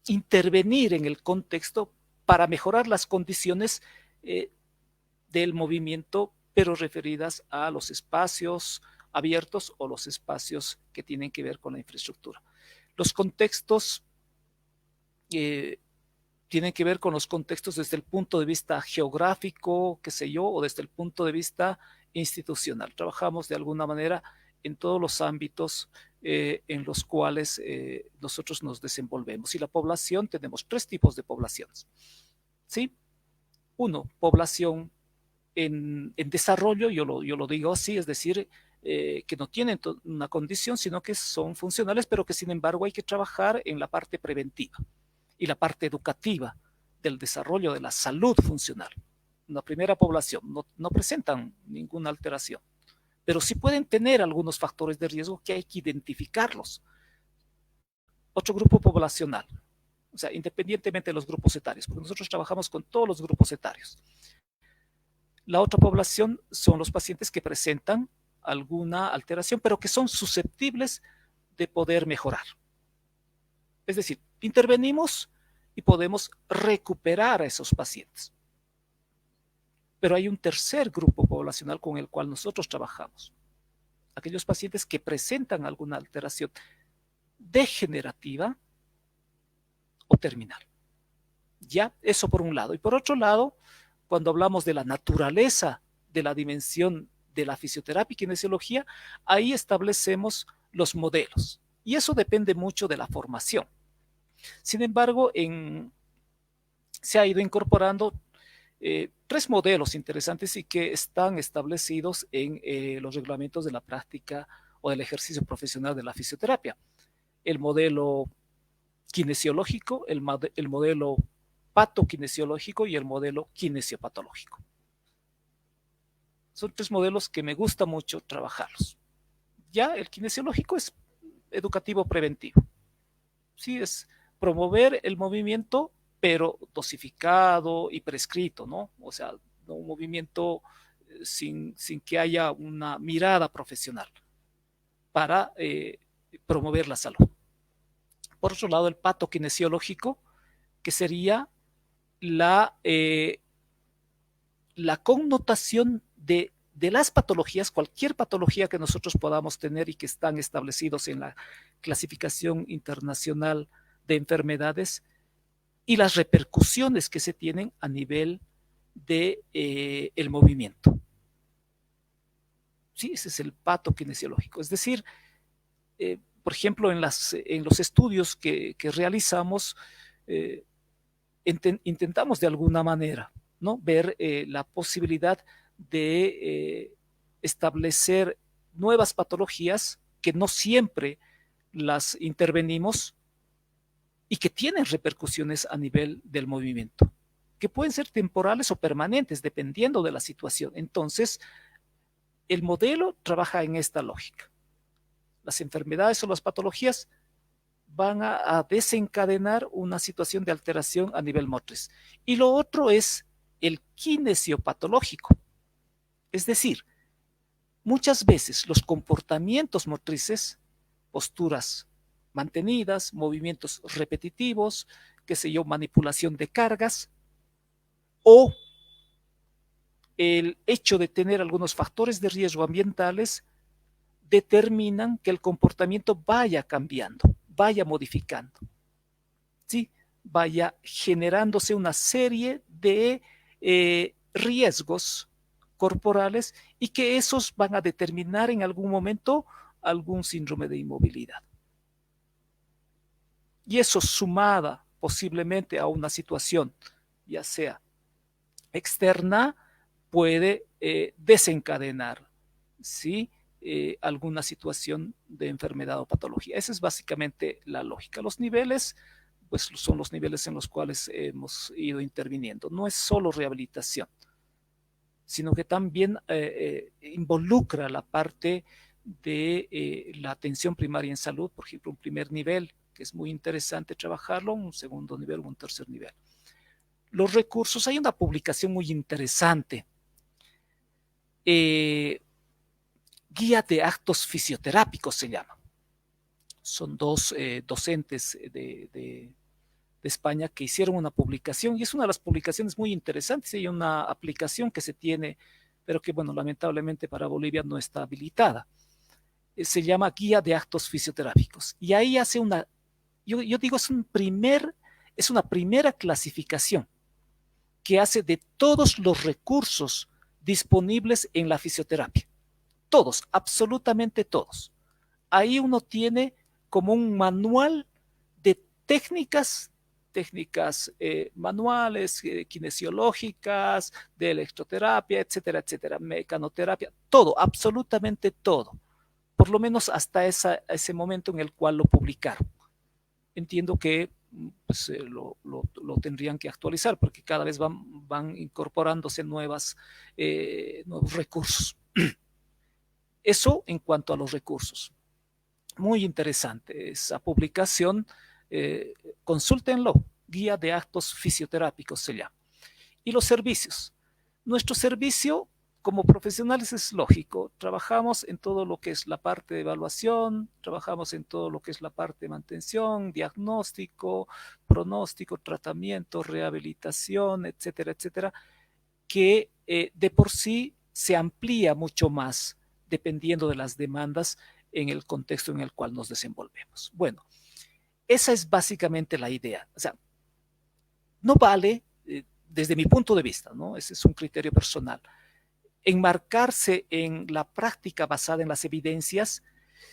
intervenir en el contexto para mejorar las condiciones del movimiento, pero referidas a los espacios abiertos o los espacios que tienen que ver con la infraestructura. Los contextos tienen que ver con los contextos desde el punto de vista geográfico, qué sé yo, o desde el punto de vista institucional. Trabajamos de alguna manera en todos los ámbitos en los cuales nosotros nos desenvolvemos. Y la población, tenemos tres tipos de poblaciones, ¿sí? Uno, población en desarrollo, yo lo digo así, es decir, que no tienen una condición, sino que son funcionales, pero que sin embargo hay que trabajar en la parte preventiva y la parte educativa del desarrollo de la salud funcional. Una primera población no presentan ninguna alteración, pero sí pueden tener algunos factores de riesgo que hay que identificarlos. Otro grupo poblacional, o sea, independientemente de los grupos etarios, porque nosotros trabajamos con todos los grupos etarios. La otra población son los pacientes que presentan alguna alteración, pero que son susceptibles de poder mejorar. Es decir, intervenimos y podemos recuperar a esos pacientes. Pero hay un tercer grupo poblacional con el cual nosotros trabajamos. Aquellos pacientes que presentan alguna alteración degenerativa o terminal. Ya, eso por un lado. Y por otro lado, cuando hablamos de la naturaleza de la dimensión de la fisioterapia y kinesiología, ahí establecemos los modelos. Y eso depende mucho de la formación. Sin embargo, se ha ido incorporando tres modelos interesantes y que están establecidos en los reglamentos de la práctica o del ejercicio profesional de la fisioterapia. El modelo kinesiológico, el modelo patokinesiológico y el modelo kinesiopatológico. Son tres modelos que me gusta mucho trabajarlos. Ya el kinesiológico es educativo preventivo. Sí, es promover el movimiento, pero dosificado y prescrito, ¿no? O sea, no un movimiento sin que haya una mirada profesional para promover la salud. Por otro lado, el patokinesiológico, que sería la connotación de las patologías, cualquier patología que nosotros podamos tener y que están establecidos en la clasificación internacional de enfermedades y las repercusiones que se tienen a nivel de el movimiento. ¿sí? Ese es el patokinesiológico. Es decir, por ejemplo, en los estudios que realizamos, eh, intentamos de alguna manera, ¿no? Ver la posibilidad de establecer nuevas patologías que no siempre las intervenimos y que tienen repercusiones a nivel del movimiento, que pueden ser temporales o permanentes dependiendo de la situación. Entonces, el modelo trabaja en esta lógica. Las enfermedades o las patologías van a desencadenar una situación de alteración a nivel motriz. Y lo otro es el kinesiopatológico. Es decir, muchas veces los comportamientos motrices, posturas mantenidas, movimientos repetitivos, qué sé yo, manipulación de cargas, o el hecho de tener algunos factores de riesgo ambientales determinan que el comportamiento vaya cambiando, vaya modificando, ¿sí? Vaya generándose una serie de riesgos corporales y que esos van a determinar en algún momento algún síndrome de inmovilidad. Y eso sumada posiblemente a una situación, ya sea externa, puede desencadenar, ¿sí? Alguna situación de enfermedad o patología. Esa es básicamente la lógica. Los niveles, pues son los niveles en los cuales hemos ido interviniendo. No es solo rehabilitación, sino que también involucra la parte de la atención primaria en salud, por ejemplo, un primer nivel, que es muy interesante trabajarlo, un segundo nivel o un tercer nivel. Los recursos, hay una publicación muy interesante, Guía de Actos Fisioterápicos se llama. Son dos docentes de España que hicieron una publicación y es una de las publicaciones muy interesantes. Hay una aplicación que se tiene, pero que, bueno, lamentablemente para Bolivia no está habilitada. Se llama Guía de Actos Fisioterápicos y ahí hace yo digo, es una primera clasificación que hace de todos los recursos disponibles en la fisioterapia. Todos, absolutamente todos. Ahí uno tiene como un manual de técnicas manuales, kinesiológicas, de electroterapia, etcétera, etcétera, mecanoterapia, todo, absolutamente todo, por lo menos hasta ese momento en el cual lo publicaron. Entiendo que pues, lo tendrían que actualizar porque cada vez van incorporándose nuevos recursos. Eso en cuanto a los recursos. Muy interesante esa publicación. Consúltenlo. Guía de Actos Fisioterápicos se llama. Y los servicios. Nuestro servicio como profesionales es lógico. Trabajamos en todo lo que es la parte de evaluación, trabajamos en todo lo que es la parte de mantención, diagnóstico, pronóstico, tratamiento, rehabilitación, etcétera, etcétera, que de por sí se amplía mucho más dependiendo de las demandas en el contexto en el cual nos desenvolvemos. Bueno, esa es básicamente la idea. O sea, no vale, desde mi punto de vista, ¿no? Ese es un criterio personal, enmarcarse en la práctica basada en las evidencias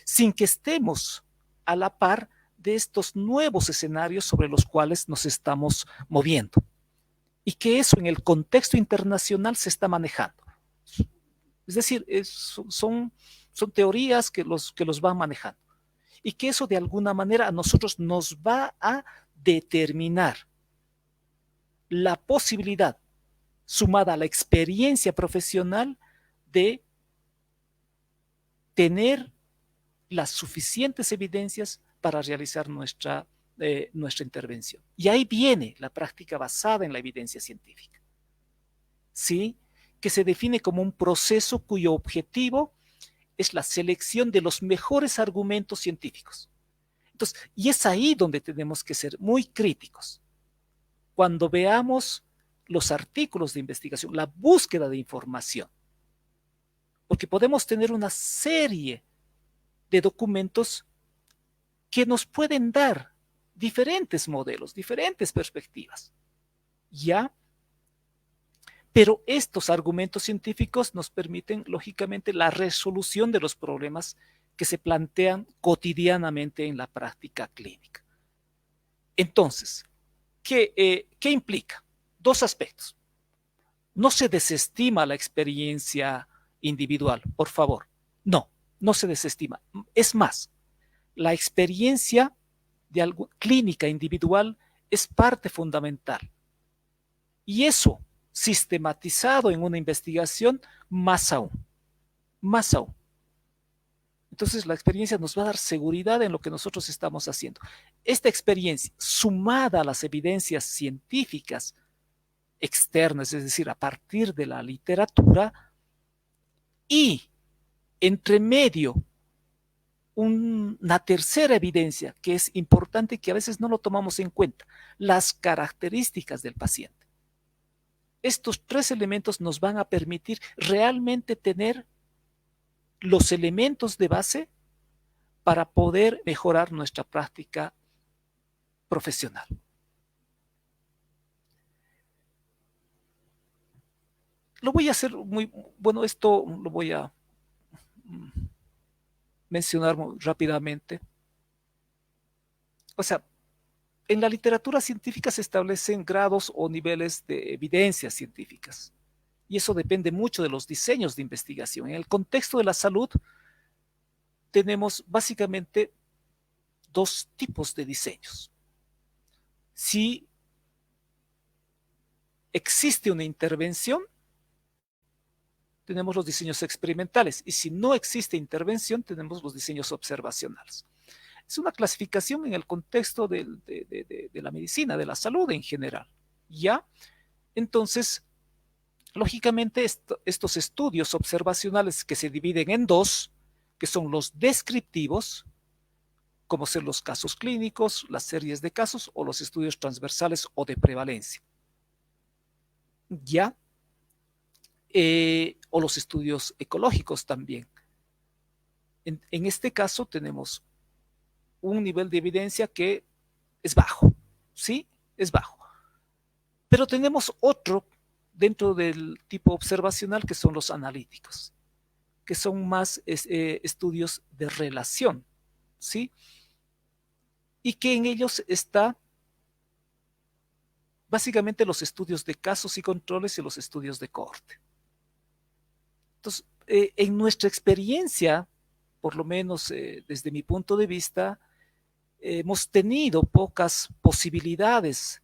sin que estemos a la par de estos nuevos escenarios sobre los cuales nos estamos moviendo y que eso en el contexto internacional se está manejando. Es decir, son teorías que los van manejando y que eso de alguna manera a nosotros nos va a determinar la posibilidad, sumada a la experiencia profesional, de tener las suficientes evidencias para realizar nuestra intervención. Y ahí viene la práctica basada en la evidencia científica, ¿sí? Que se define como un proceso cuyo objetivo es la selección de los mejores argumentos científicos. Entonces, y es ahí donde tenemos que ser muy críticos. Cuando veamos los artículos de investigación, la búsqueda de información, porque podemos tener una serie de documentos que nos pueden dar diferentes modelos, diferentes perspectivas, ¿ya? Pero estos argumentos científicos nos permiten, lógicamente, la resolución de los problemas que se plantean cotidianamente en la práctica clínica. Entonces, ¿qué implica? Dos aspectos. No se desestima la experiencia individual, por favor. No, no se desestima. Es más, la experiencia clínica individual es parte fundamental. Y eso, sistematizado en una investigación, más aún, más aún. Entonces la experiencia nos va a dar seguridad en lo que nosotros estamos haciendo. Esta experiencia, sumada a las evidencias científicas externas, es decir, a partir de la literatura, y entre medio una tercera evidencia que es importante, que a veces no lo tomamos en cuenta, las características del paciente. Estos tres elementos nos van a permitir realmente tener los elementos de base para poder mejorar nuestra práctica profesional. Lo voy a hacer muy, bueno, esto lo voy a mencionar muy rápidamente. O sea, en la literatura científica se establecen grados o niveles de evidencias científicas. Y eso depende mucho de los diseños de investigación. En el contexto de la salud, tenemos básicamente dos tipos de diseños. Si existe una intervención, tenemos los diseños experimentales, y si no existe intervención, tenemos los diseños observacionales. Es una clasificación en el contexto de la medicina, de la salud en general. ¿Ya? Entonces, lógicamente, estos estudios observacionales que se dividen en dos, que son los descriptivos, como ser los casos clínicos, las series de casos o los estudios transversales o de prevalencia. ¿Ya? O los estudios ecológicos también. En este caso tenemos un nivel de evidencia que es bajo, ¿sí? Es bajo. Pero tenemos otro dentro del tipo observacional, que son los analíticos, que son más estudios de relación, ¿sí? Y que en ellos está básicamente los estudios de casos y controles y los estudios de cohorte. Entonces, en nuestra experiencia, por lo menos desde mi punto de vista, hemos tenido pocas posibilidades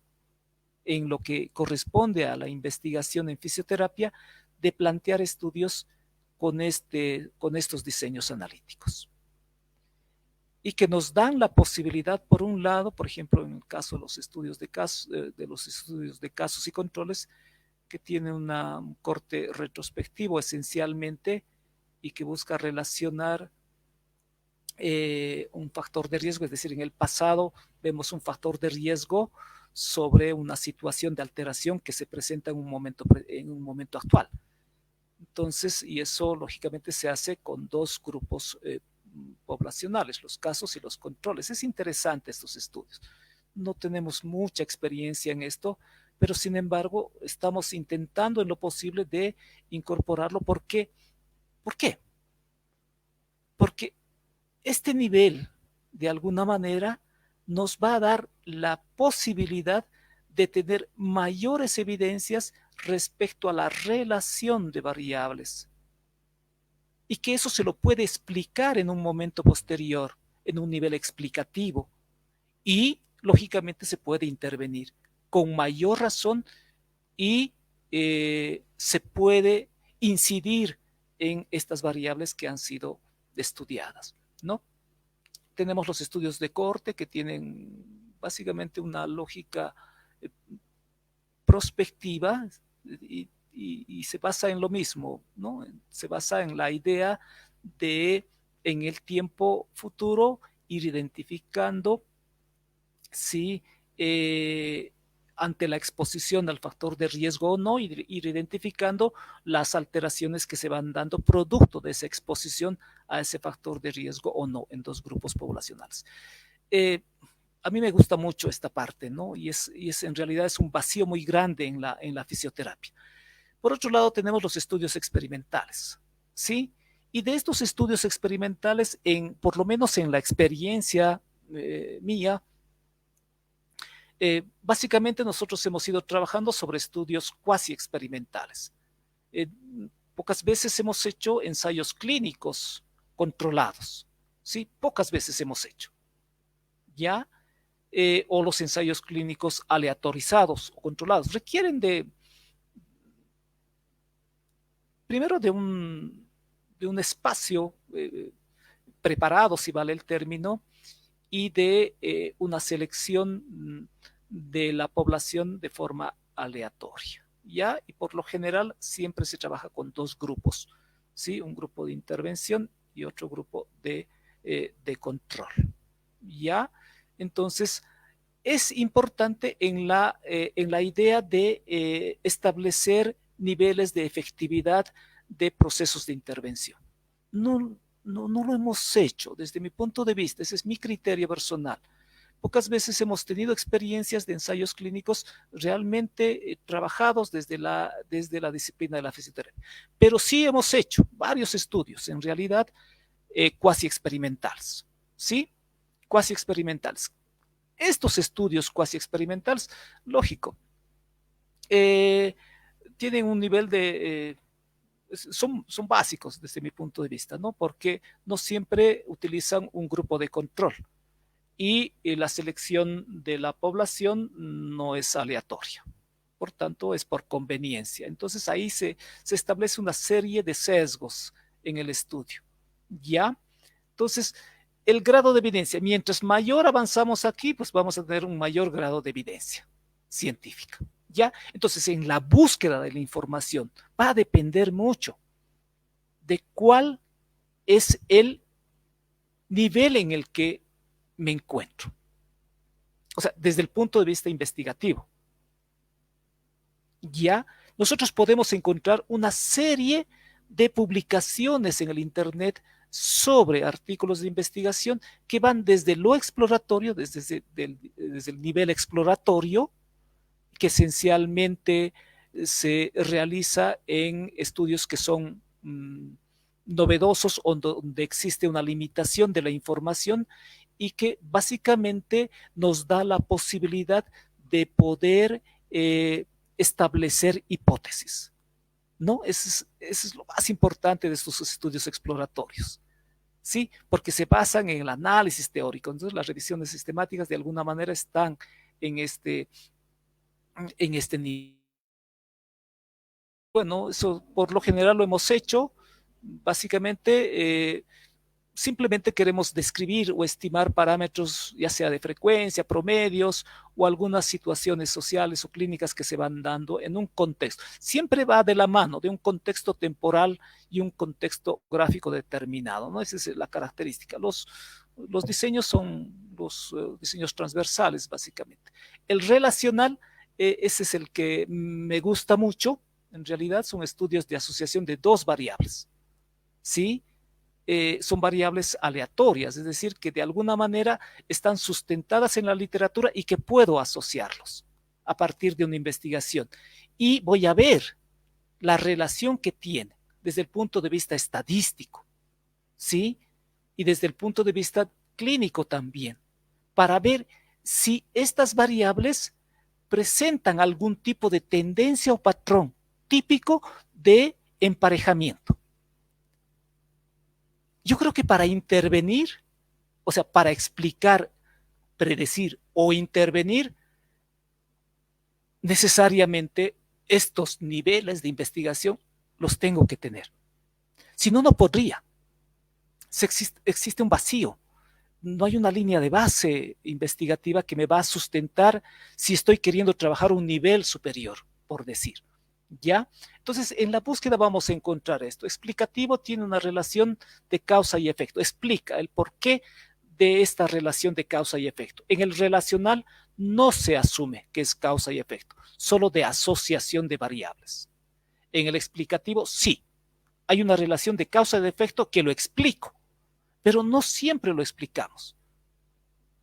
en lo que corresponde a la investigación en fisioterapia de plantear estudios con estos diseños analíticos. Y que nos dan la posibilidad, por un lado, por ejemplo, en el caso de los estudios de casos y controles, que tiene un corte retrospectivo esencialmente y que busca relacionar un factor de riesgo, es decir, en el pasado vemos un factor de riesgo sobre una situación de alteración que se presenta en un momento actual. Entonces, y eso lógicamente se hace con dos grupos poblacionales, los casos y los controles. Es interesante estos estudios. No tenemos mucha experiencia en esto, pero sin embargo estamos intentando en lo posible de incorporarlo. ¿Por qué? ¿Por qué? Porque este nivel, de alguna manera, nos va a dar la posibilidad de tener mayores evidencias respecto a la relación de variables. Y que eso se lo puede explicar en un momento posterior, en un nivel explicativo. Y, lógicamente, se puede intervenir con mayor razón y se puede incidir en estas variables que han sido estudiadas, ¿no? Tenemos los estudios de cohorte que tienen básicamente una lógica prospectiva y se basa en lo mismo, ¿no? Se basa en la idea de, en el tiempo futuro, ir identificando si ante la exposición al factor de riesgo o no, ir identificando las alteraciones que se van dando producto de esa exposición a ese factor de riesgo o no en dos grupos poblacionales. A mí me gusta mucho esta parte, ¿no? Y en realidad es un vacío muy grande en la fisioterapia. Por otro lado, tenemos los estudios experimentales, ¿sí? Y de estos estudios experimentales, por lo menos en la experiencia mía, básicamente nosotros hemos ido trabajando sobre estudios cuasi experimentales. Eh, Pocas veces hemos hecho ensayos clínicos controlados, ¿sí? Pocas veces hemos hecho, ¿ya? O los ensayos clínicos aleatorizados o controlados. Requieren primero de un espacio preparado, si vale el término, y de una selección de la población de forma aleatoria, ¿ya? Y por lo general siempre se trabaja con dos grupos, ¿sí? Un grupo de intervención y otro grupo de control, ¿ya? Entonces, es importante en la idea de establecer niveles de efectividad de procesos de intervención. No, no lo hemos hecho desde mi punto de vista, ese es mi criterio personal. Pocas veces hemos tenido experiencias de ensayos clínicos realmente trabajados desde la disciplina de la fisioterapia, pero sí hemos hecho varios estudios, en realidad, cuasi experimentales, ¿sí? Cuasi experimentales. Estos estudios cuasi experimentales, lógico, eh, tienen un nivel son básicos desde mi punto de vista, ¿no? Porque no siempre utilizan un grupo de control y la selección de la población no es aleatoria. Por tanto, es por conveniencia. Entonces ahí se establece una serie de sesgos en el estudio. ¿Ya? Entonces, el grado de evidencia, mientras mayor avanzamos aquí, pues vamos a tener un mayor grado de evidencia científica. ¿Ya? Entonces, en la búsqueda de la información va a depender mucho de cuál es el nivel en el que me encuentro. O sea, desde el punto de vista investigativo. Ya nosotros podemos encontrar una serie de publicaciones en el Internet sobre artículos de investigación que van desde lo exploratorio, desde el nivel exploratorio, que esencialmente se realiza en estudios que son novedosos o donde existe una limitación de la información y que básicamente nos da la posibilidad de poder establecer hipótesis, ¿no? Eso es lo más importante de estos estudios exploratorios, ¿sí? Porque se basan en el análisis teórico. Entonces, las revisiones sistemáticas de alguna manera están en este nivel. Bueno, eso por lo general lo hemos hecho. Básicamente, simplemente queremos describir o estimar parámetros, ya sea de frecuencia, promedios o algunas situaciones sociales o clínicas que se van dando en un contexto. Siempre va de la mano de un contexto temporal y un contexto gráfico determinado, ¿no? Esa es la característica. Los diseños son los diseños transversales, básicamente. El relacional, ese es el que me gusta mucho. En realidad son estudios de asociación de dos variables, ¿sí? Son variables aleatorias, es decir, que de alguna manera están sustentadas en la literatura y que puedo asociarlos a partir de una investigación. Y voy a ver la relación que tiene desde el punto de vista estadístico, ¿sí? Y desde el punto de vista clínico también, para ver si estas variables presentan algún tipo de tendencia o patrón típico de emparejamiento. Yo creo que para intervenir, o sea, para explicar, predecir o intervenir, necesariamente estos niveles de investigación los tengo que tener. Si no, no podría. Existe un vacío. No hay una línea de base investigativa que me va a sustentar si estoy queriendo trabajar un nivel superior, por decir. ¿Ya? Entonces, en la búsqueda vamos a encontrar esto. Explicativo tiene una relación de causa y efecto. Explica el porqué de esta relación de causa y efecto. En el relacional no se asume que es causa y efecto, solo de asociación de variables. En el explicativo sí, hay una relación de causa y de efecto que lo explico, pero no siempre lo explicamos.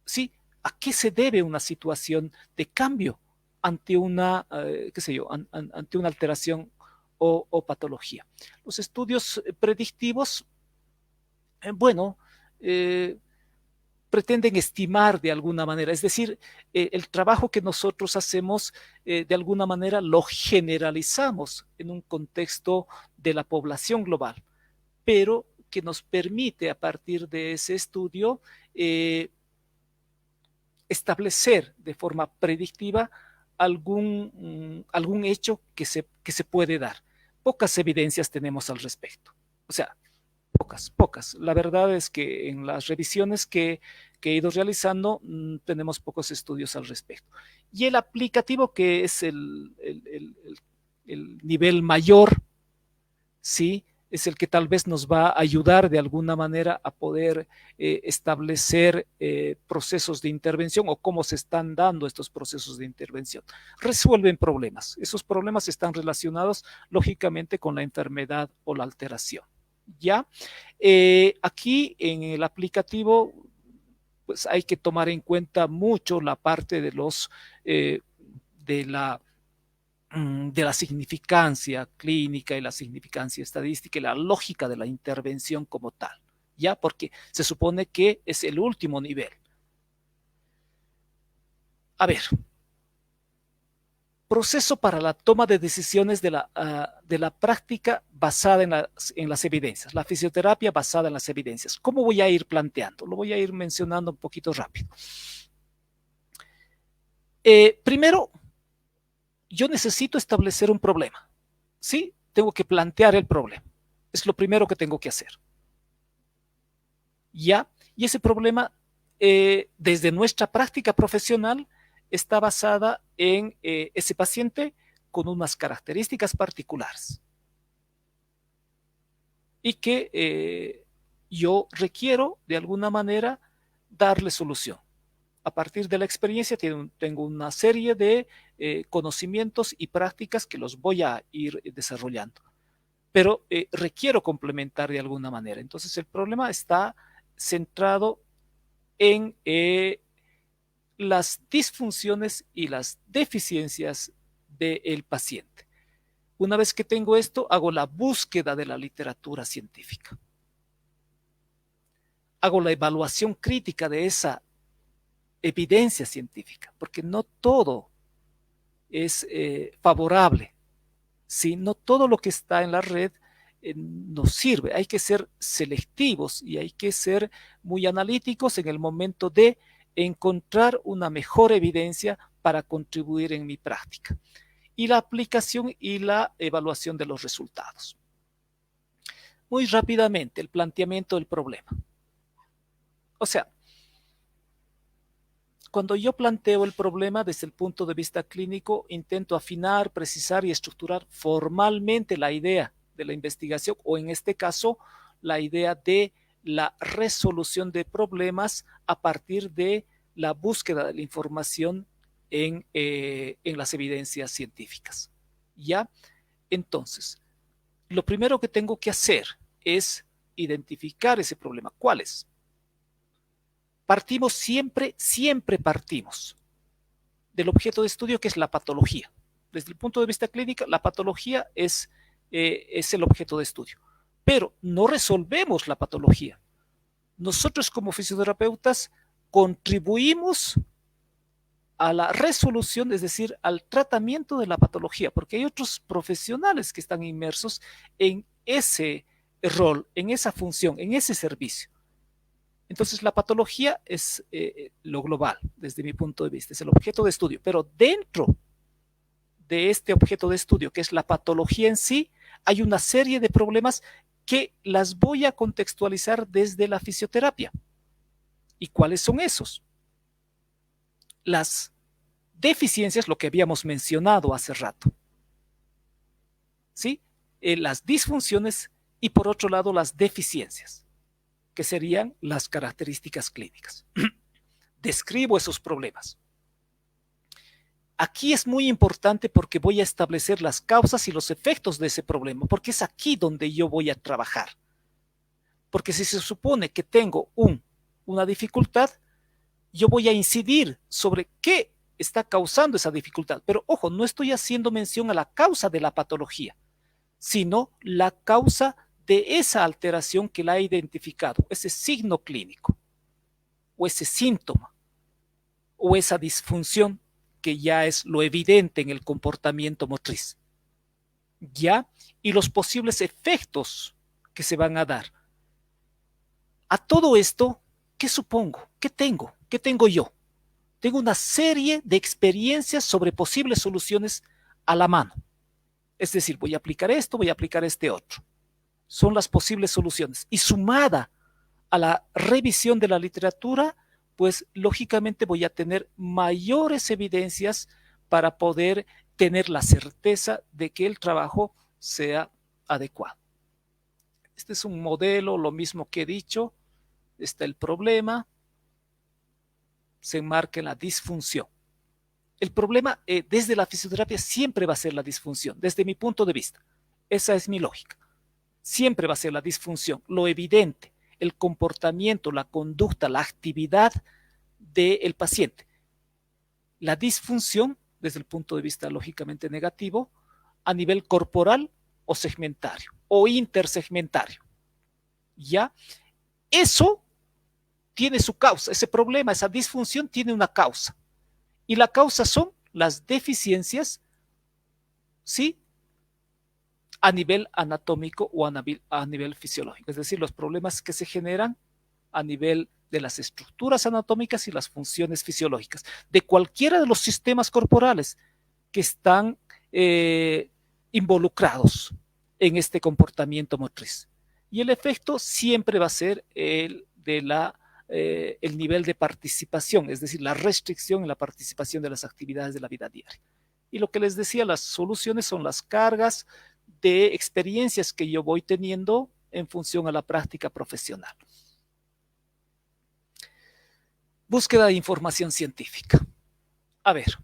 ¿Sí? ¿A qué se debe una situación de cambio ante una, qué sé yo, ante una alteración o patología. Los estudios predictivos, bueno, pretenden estimar de alguna manera, es decir, el trabajo que nosotros hacemos de alguna manera lo generalizamos en un contexto de la población global, pero que nos permite a partir de ese estudio establecer de forma predictiva algún hecho que se puede dar. Pocas evidencias tenemos al respecto. O sea, pocas. La verdad es que en las revisiones que he ido realizando tenemos pocos estudios al respecto. Y el aplicativo, que es el nivel mayor, ¿sí? Es el que tal vez nos va a ayudar de alguna manera a poder establecer procesos de intervención o cómo se están dando estos procesos de intervención. Resuelven problemas. Esos problemas están relacionados lógicamente con la enfermedad o la alteración. ¿Ya? Aquí en el aplicativo pues hay que tomar en cuenta mucho la parte de los de la significancia clínica y la significancia estadística y la lógica de la intervención como tal, ¿ya? Porque se supone que es el último nivel. A ver, proceso para la toma de decisiones de la práctica basada en las evidencias, la fisioterapia basada en las evidencias. ¿Cómo voy a ir planteando? Lo voy a ir mencionando un poquito rápido. Primero, yo necesito establecer un problema, ¿sí? Tengo que plantear el problema. Es lo primero que tengo que hacer. ¿Ya? Y ese problema, desde nuestra práctica profesional, está basada en ese paciente con unas características particulares y que yo requiero, de alguna manera, darle solución. A partir de la experiencia tengo una serie de conocimientos y prácticas que los voy a ir desarrollando, pero requiero complementar de alguna manera. Entonces el problema está centrado en las disfunciones y las deficiencias del paciente. Una vez que tengo esto, hago la búsqueda de la literatura científica. Hago la evaluación crítica de esa evidencia científica, porque no todo es favorable, ¿sí? No todo lo que está en la red nos sirve. Hay que ser selectivos y hay que ser muy analíticos en el momento de encontrar una mejor evidencia para contribuir en mi práctica. Y la aplicación y la evaluación de los resultados. Muy rápidamente, el planteamiento del problema. O sea, cuando yo planteo el problema desde el punto de vista clínico, intento afinar, precisar y estructurar formalmente la idea de la investigación, o en este caso, la idea de la resolución de problemas a partir de la búsqueda de la información en las evidencias científicas. ¿Ya? Entonces, lo primero que tengo que hacer es identificar ese problema. ¿Cuál es? Partimos siempre partimos del objeto de estudio, que es la patología. Desde el punto de vista clínico, la patología es el objeto de estudio. Pero no resolvemos la patología. Nosotros como fisioterapeutas contribuimos a la resolución, es decir, al tratamiento de la patología, porque hay otros profesionales que están inmersos en ese rol, en esa función, en ese servicio. Entonces, la patología es lo global, desde mi punto de vista, es el objeto de estudio, pero dentro de este objeto de estudio, que es la patología en sí, hay una serie de problemas que las voy a contextualizar desde la fisioterapia. ¿Y cuáles son esos? Las deficiencias, lo que habíamos mencionado hace rato, ¿sí? Las disfunciones y por otro lado las deficiencias, que serían las características clínicas. Describo esos problemas. Aquí es muy importante porque voy a establecer las causas y los efectos de ese problema, porque es aquí donde yo voy a trabajar. Porque si se supone que tengo una dificultad, yo voy a incidir sobre qué está causando esa dificultad. Pero ojo, no estoy haciendo mención a la causa de la patología. sino la causa de esa alteración que la ha identificado, ese signo clínico, o ese síntoma, o esa disfunción que ya es lo evidente en el comportamiento motriz. ¿Ya? Y los posibles efectos que se van a dar. A todo esto, ¿qué supongo? ¿Qué tengo? ¿Qué tengo yo? Tengo una serie de experiencias sobre posibles soluciones a la mano. Es decir, voy a aplicar esto, voy a aplicar este otro. Son las posibles soluciones. Y sumada a la revisión de la literatura, pues lógicamente voy a tener mayores evidencias para poder tener la certeza de que el trabajo sea adecuado. Este es un modelo, lo mismo que he dicho, está el problema, se enmarca en la disfunción. El problema desde la fisioterapia siempre va a ser la disfunción, desde mi punto de vista. Esa es mi lógica. Siempre va a ser la disfunción, lo evidente, el comportamiento, la conducta, la actividad del paciente. La disfunción, desde el punto de vista lógicamente negativo, a nivel corporal o segmentario o intersegmentario. ¿Ya? Eso tiene su causa, ese problema, esa disfunción tiene una causa. Y la causa son las deficiencias, ¿sí? A nivel anatómico o a nivel fisiológico. Es decir, los problemas que se generan a nivel de las estructuras anatómicas y las funciones fisiológicas de cualquiera de los sistemas corporales que están involucrados en este comportamiento motriz. Y el efecto siempre va a ser el nivel de participación, es decir, la restricción en la participación de las actividades de la vida diaria. Y lo que les decía, las soluciones son las cargas de experiencias que yo voy teniendo en función a la práctica profesional. Búsqueda de información científica. A ver,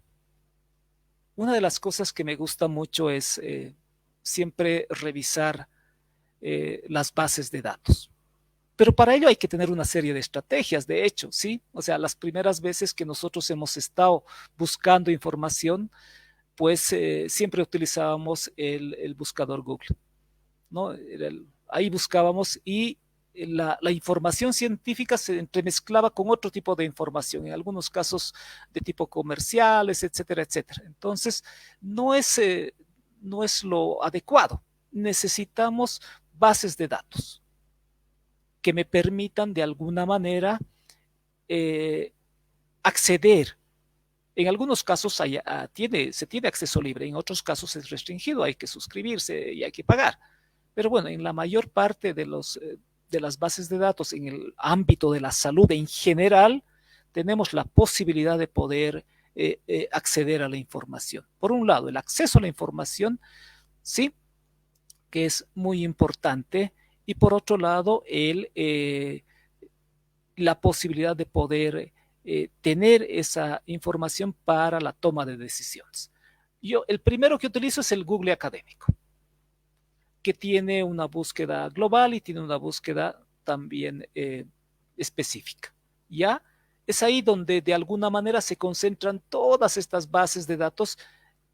una de las cosas que me gusta mucho es siempre revisar las bases de datos. Pero para ello hay que tener una serie de estrategias, de hecho, ¿sí? O sea, las primeras veces que nosotros hemos estado buscando información, pues siempre utilizábamos el buscador Google, ¿no? Ahí buscábamos y la información científica se entremezclaba con otro tipo de información, en algunos casos de tipo comerciales, etcétera, etcétera. Entonces, no es lo adecuado. Necesitamos bases de datos que me permitan de alguna manera eh, acceder. En algunos casos se tiene acceso libre, en otros casos es restringido, hay que suscribirse y hay que pagar. Pero bueno, en la mayor parte de las bases de datos en el ámbito de la salud en general, tenemos la posibilidad de poder acceder a la información. Por un lado, el acceso a la información, sí, que es muy importante, y por otro lado, la posibilidad de poder tener esa información para la toma de decisiones. Yo, el primero que utilizo es el Google Académico, que tiene una búsqueda global y tiene una búsqueda también específica. ¿Ya? Es ahí donde de alguna manera se concentran todas estas bases de datos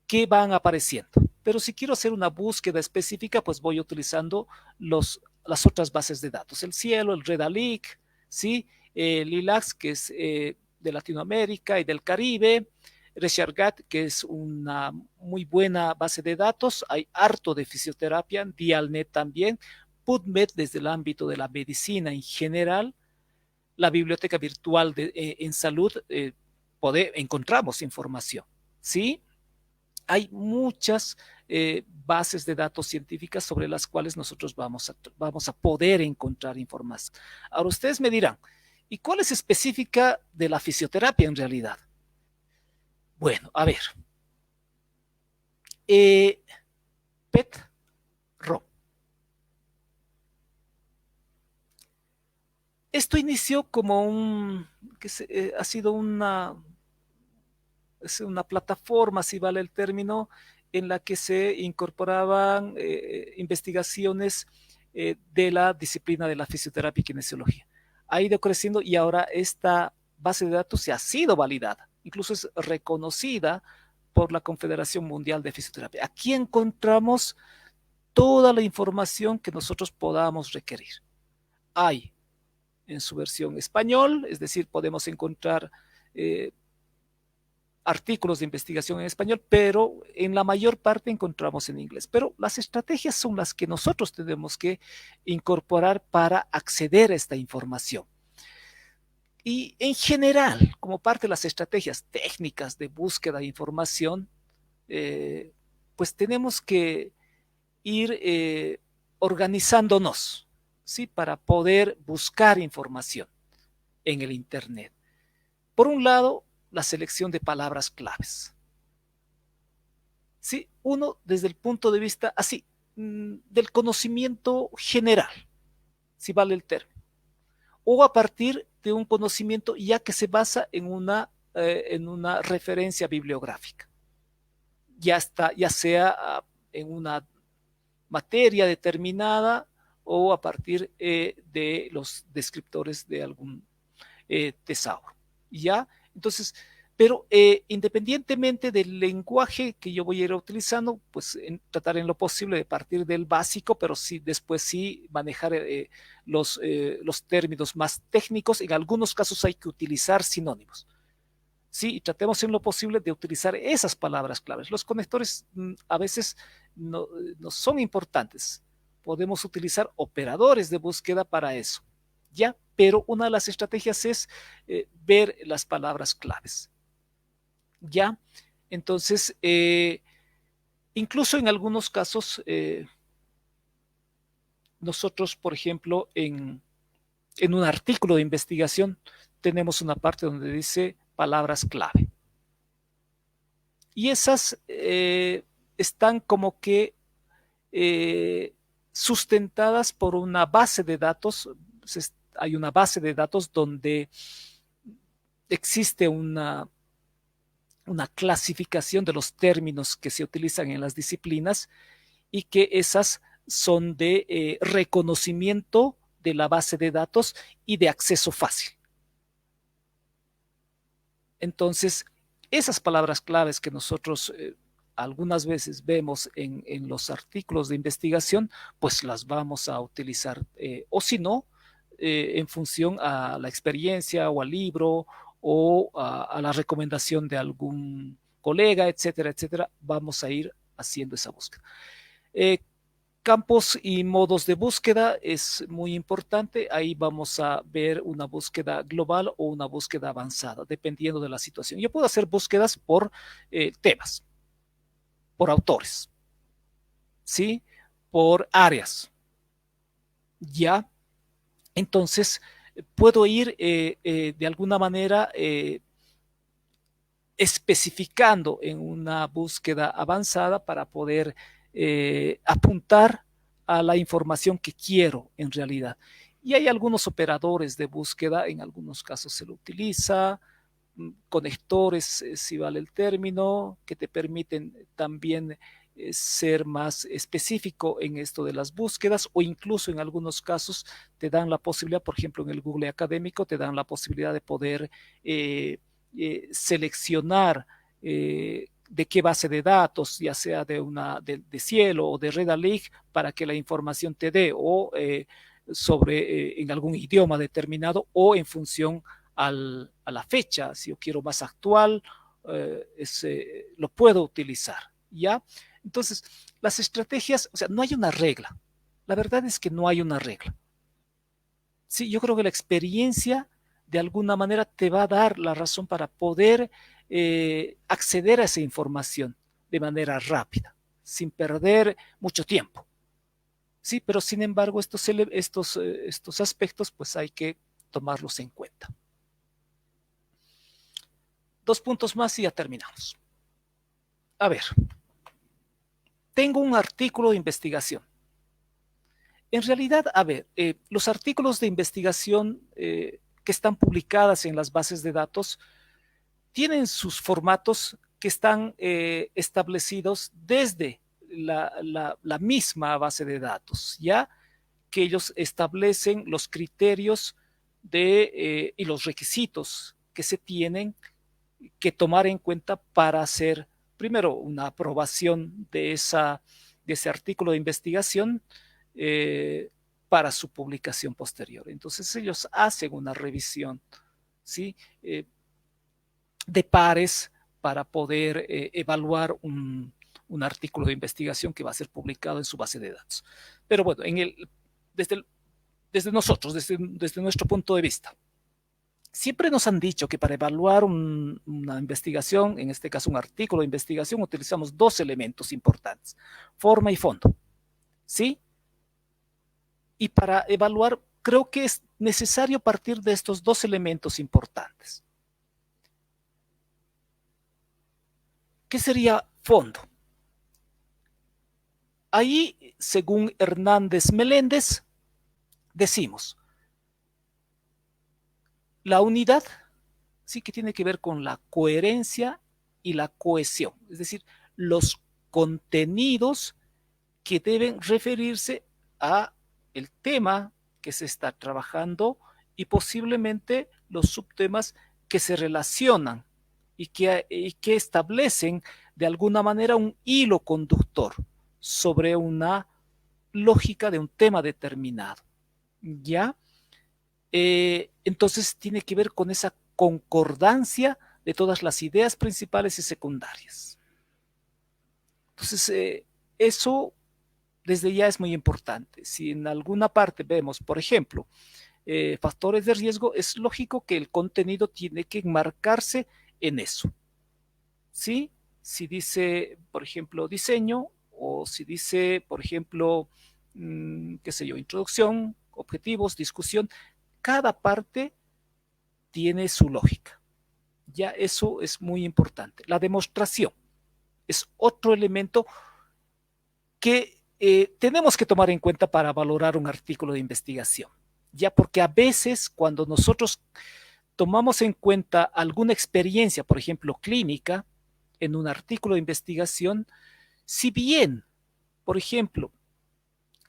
que van apareciendo. Pero si quiero hacer una búsqueda específica, pues voy utilizando las otras bases de datos. El Cielo, el Redalic, ¿sí? El ILAX, que es de Latinoamérica y del Caribe. ResearchGAT, que es una muy buena base de datos. Hay harto de fisioterapia, Dialnet también. PubMed desde el ámbito de la medicina en general. La biblioteca virtual en salud, encontramos información, ¿sí? Hay muchas bases de datos científicas sobre las cuales nosotros vamos a poder encontrar información. Ahora ustedes me dirán, ¿y cuál es específica de la fisioterapia en realidad? Bueno, a ver. PET-RO. Esto inició como ha sido es una plataforma, si vale el término, en la que se incorporaban investigaciones de la disciplina de la fisioterapia y kinesiología. Ha ido creciendo y ahora esta base de datos se ha sido validada, incluso es reconocida por la Confederación Mundial de Fisioterapia. Aquí encontramos toda la información que nosotros podamos requerir. Hay en su versión español, es decir, podemos encontrar artículos de investigación en español, pero en la mayor parte encontramos en inglés. Pero las estrategias son las que nosotros tenemos que incorporar para acceder a esta información. Y en general, como parte de las estrategias técnicas de búsqueda de información, pues tenemos que ir organizándonos, ¿sí? Para poder buscar información en el Internet. Por un lado, la selección de palabras claves. ¿Sí? Uno, desde el punto de vista así, del conocimiento general, si vale el término, o a partir de un conocimiento ya que se basa en una referencia bibliográfica, ya sea en una materia determinada o a partir de los descriptores de algún tesauro. ¿Ya? Entonces, pero independientemente del lenguaje que yo voy a ir utilizando, pues tratar en lo posible de partir del básico, pero sí después sí manejar los términos más técnicos. En algunos casos hay que utilizar sinónimos. Sí, y tratemos en lo posible de utilizar esas palabras claves. Los conectores a veces no son importantes. Podemos utilizar operadores de búsqueda para eso, ¿ya? Pero una de las estrategias es ver las palabras claves, ¿ya? Entonces, incluso en algunos casos, nosotros, por ejemplo, en un artículo de investigación, tenemos una parte donde dice palabras clave. Y esas están como que sustentadas por una base de datos. Hay una base de datos donde existe una clasificación de los términos que se utilizan en las disciplinas y que esas son de reconocimiento de la base de datos y de acceso fácil. Entonces, esas palabras claves que nosotros algunas veces vemos en los artículos de investigación, pues las vamos a utilizar, o si no, en función a la experiencia o al libro o a la recomendación de algún colega, etcétera, etcétera, vamos a ir haciendo esa búsqueda. Campos y modos de búsqueda es muy importante. Ahí vamos a ver una búsqueda global o una búsqueda avanzada, dependiendo de la situación. Yo puedo hacer búsquedas por temas, por autores, ¿sí? Por áreas. Ya, entonces puedo ir de alguna manera especificando en una búsqueda avanzada para poder apuntar a la información que quiero en realidad. Y hay algunos operadores de búsqueda, en algunos casos se lo utiliza, conectores, si vale el término, que te permiten también ser más específico en esto de las búsquedas, o incluso en algunos casos te dan la posibilidad, por ejemplo en el Google Académico, te dan la posibilidad de poder seleccionar de qué base de datos, ya sea de Cielo o de Redalytics, para que la información te dé, o sobre en algún idioma determinado, o en función a la fecha. Si yo quiero más actual, lo puedo utilizar, ¿ya? Entonces, las estrategias, o sea, no hay una regla. La verdad es que no hay una regla. Sí, yo creo que la experiencia de alguna manera te va a dar la razón para poder acceder a esa información de manera rápida, sin perder mucho tiempo. Sí, pero sin embargo estos aspectos pues hay que tomarlos en cuenta. 2 puntos más y ya terminamos. A ver, tengo un artículo de investigación. En realidad, a ver, los artículos de investigación que están publicadas en las bases de datos tienen sus formatos que están establecidos desde la misma base de datos, ya que ellos establecen los criterios y los requisitos que se tienen que tomar en cuenta para hacer primero una aprobación de esa de ese artículo de investigación para su publicación posterior. Entonces ellos hacen una revisión, ¿sí? De pares para poder evaluar un artículo de investigación que va a ser publicado en su base de datos. Pero bueno, desde nosotros, desde nuestro punto de vista, siempre nos han dicho que para evaluar una investigación, en este caso un artículo de investigación, utilizamos dos elementos importantes, forma y fondo, ¿sí? Y para evaluar, creo que es necesario partir de estos dos elementos importantes. ¿Qué sería fondo? Ahí, según Hernández Meléndez, decimos, la unidad sí que tiene que ver con la coherencia y la cohesión, es decir, los contenidos que deben referirse a el tema que se está trabajando y posiblemente los subtemas que se relacionan y que establecen de alguna manera un hilo conductor sobre una lógica de un tema determinado. ¿Ya? Entonces tiene que ver con esa concordancia de todas las ideas principales y secundarias. Entonces, eso desde ya es muy importante. Si en alguna parte vemos, por ejemplo, factores de riesgo, es lógico que el contenido tiene que enmarcarse en eso. ¿Sí? Si dice, por ejemplo, diseño, o si dice, por ejemplo, qué sé yo, introducción, objetivos, discusión, cada parte tiene su lógica. Ya eso es muy importante. La demostración es otro elemento que tenemos que tomar en cuenta para valorar un artículo de investigación. Ya porque a veces cuando nosotros tomamos en cuenta alguna experiencia, por ejemplo, clínica, en un artículo de investigación, si bien, por ejemplo,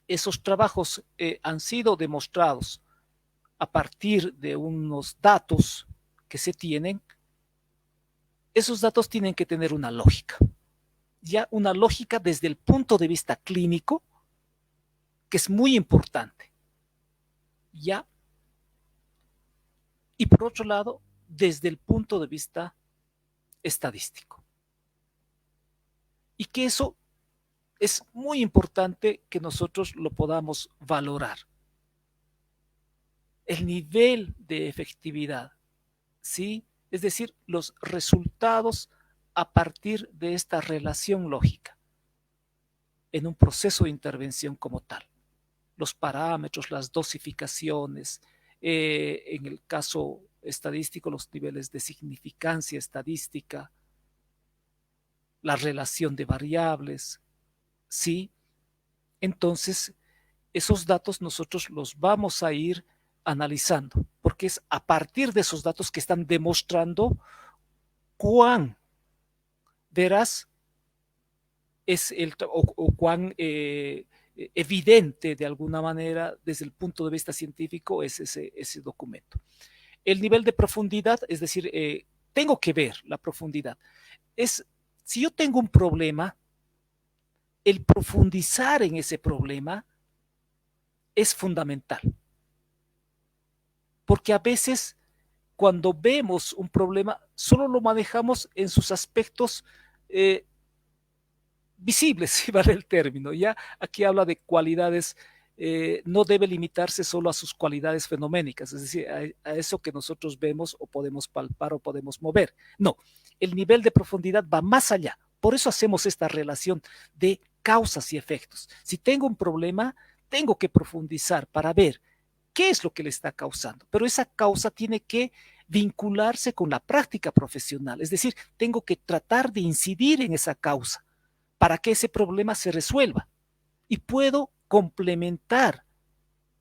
esos trabajos han sido demostrados a partir de unos datos que se tienen, esos datos tienen que tener una lógica. Ya una lógica desde el punto de vista clínico, que es muy importante. Ya. Y por otro lado, desde el punto de vista estadístico. Y que eso es muy importante que nosotros lo podamos valorar. El nivel de efectividad, ¿sí? Es decir, los resultados a partir de esta relación lógica en un proceso de intervención como tal. Los parámetros, las dosificaciones, en el caso estadístico, los niveles de significancia estadística, la relación de variables, ¿sí? Entonces, esos datos nosotros los vamos a ir analizando, porque es a partir de esos datos que están demostrando cuán veraz es o cuán evidente de alguna manera desde el punto de vista científico es ese documento. El nivel de profundidad, es decir, tengo que ver la profundidad. Si yo tengo un problema, el profundizar en ese problema es fundamental. Porque a veces cuando vemos un problema, solo lo manejamos en sus aspectos visibles, si vale el término. Ya aquí habla de cualidades, no debe limitarse solo a sus cualidades fenoménicas, es decir, a eso que nosotros vemos o podemos palpar o podemos mover. No, el nivel de profundidad va más allá. Por eso hacemos esta relación de causas y efectos. Si tengo un problema, tengo que profundizar para ver qué es lo que le está causando, pero esa causa tiene que vincularse con la práctica profesional, es decir, tengo que tratar de incidir en esa causa para que ese problema se resuelva y puedo complementar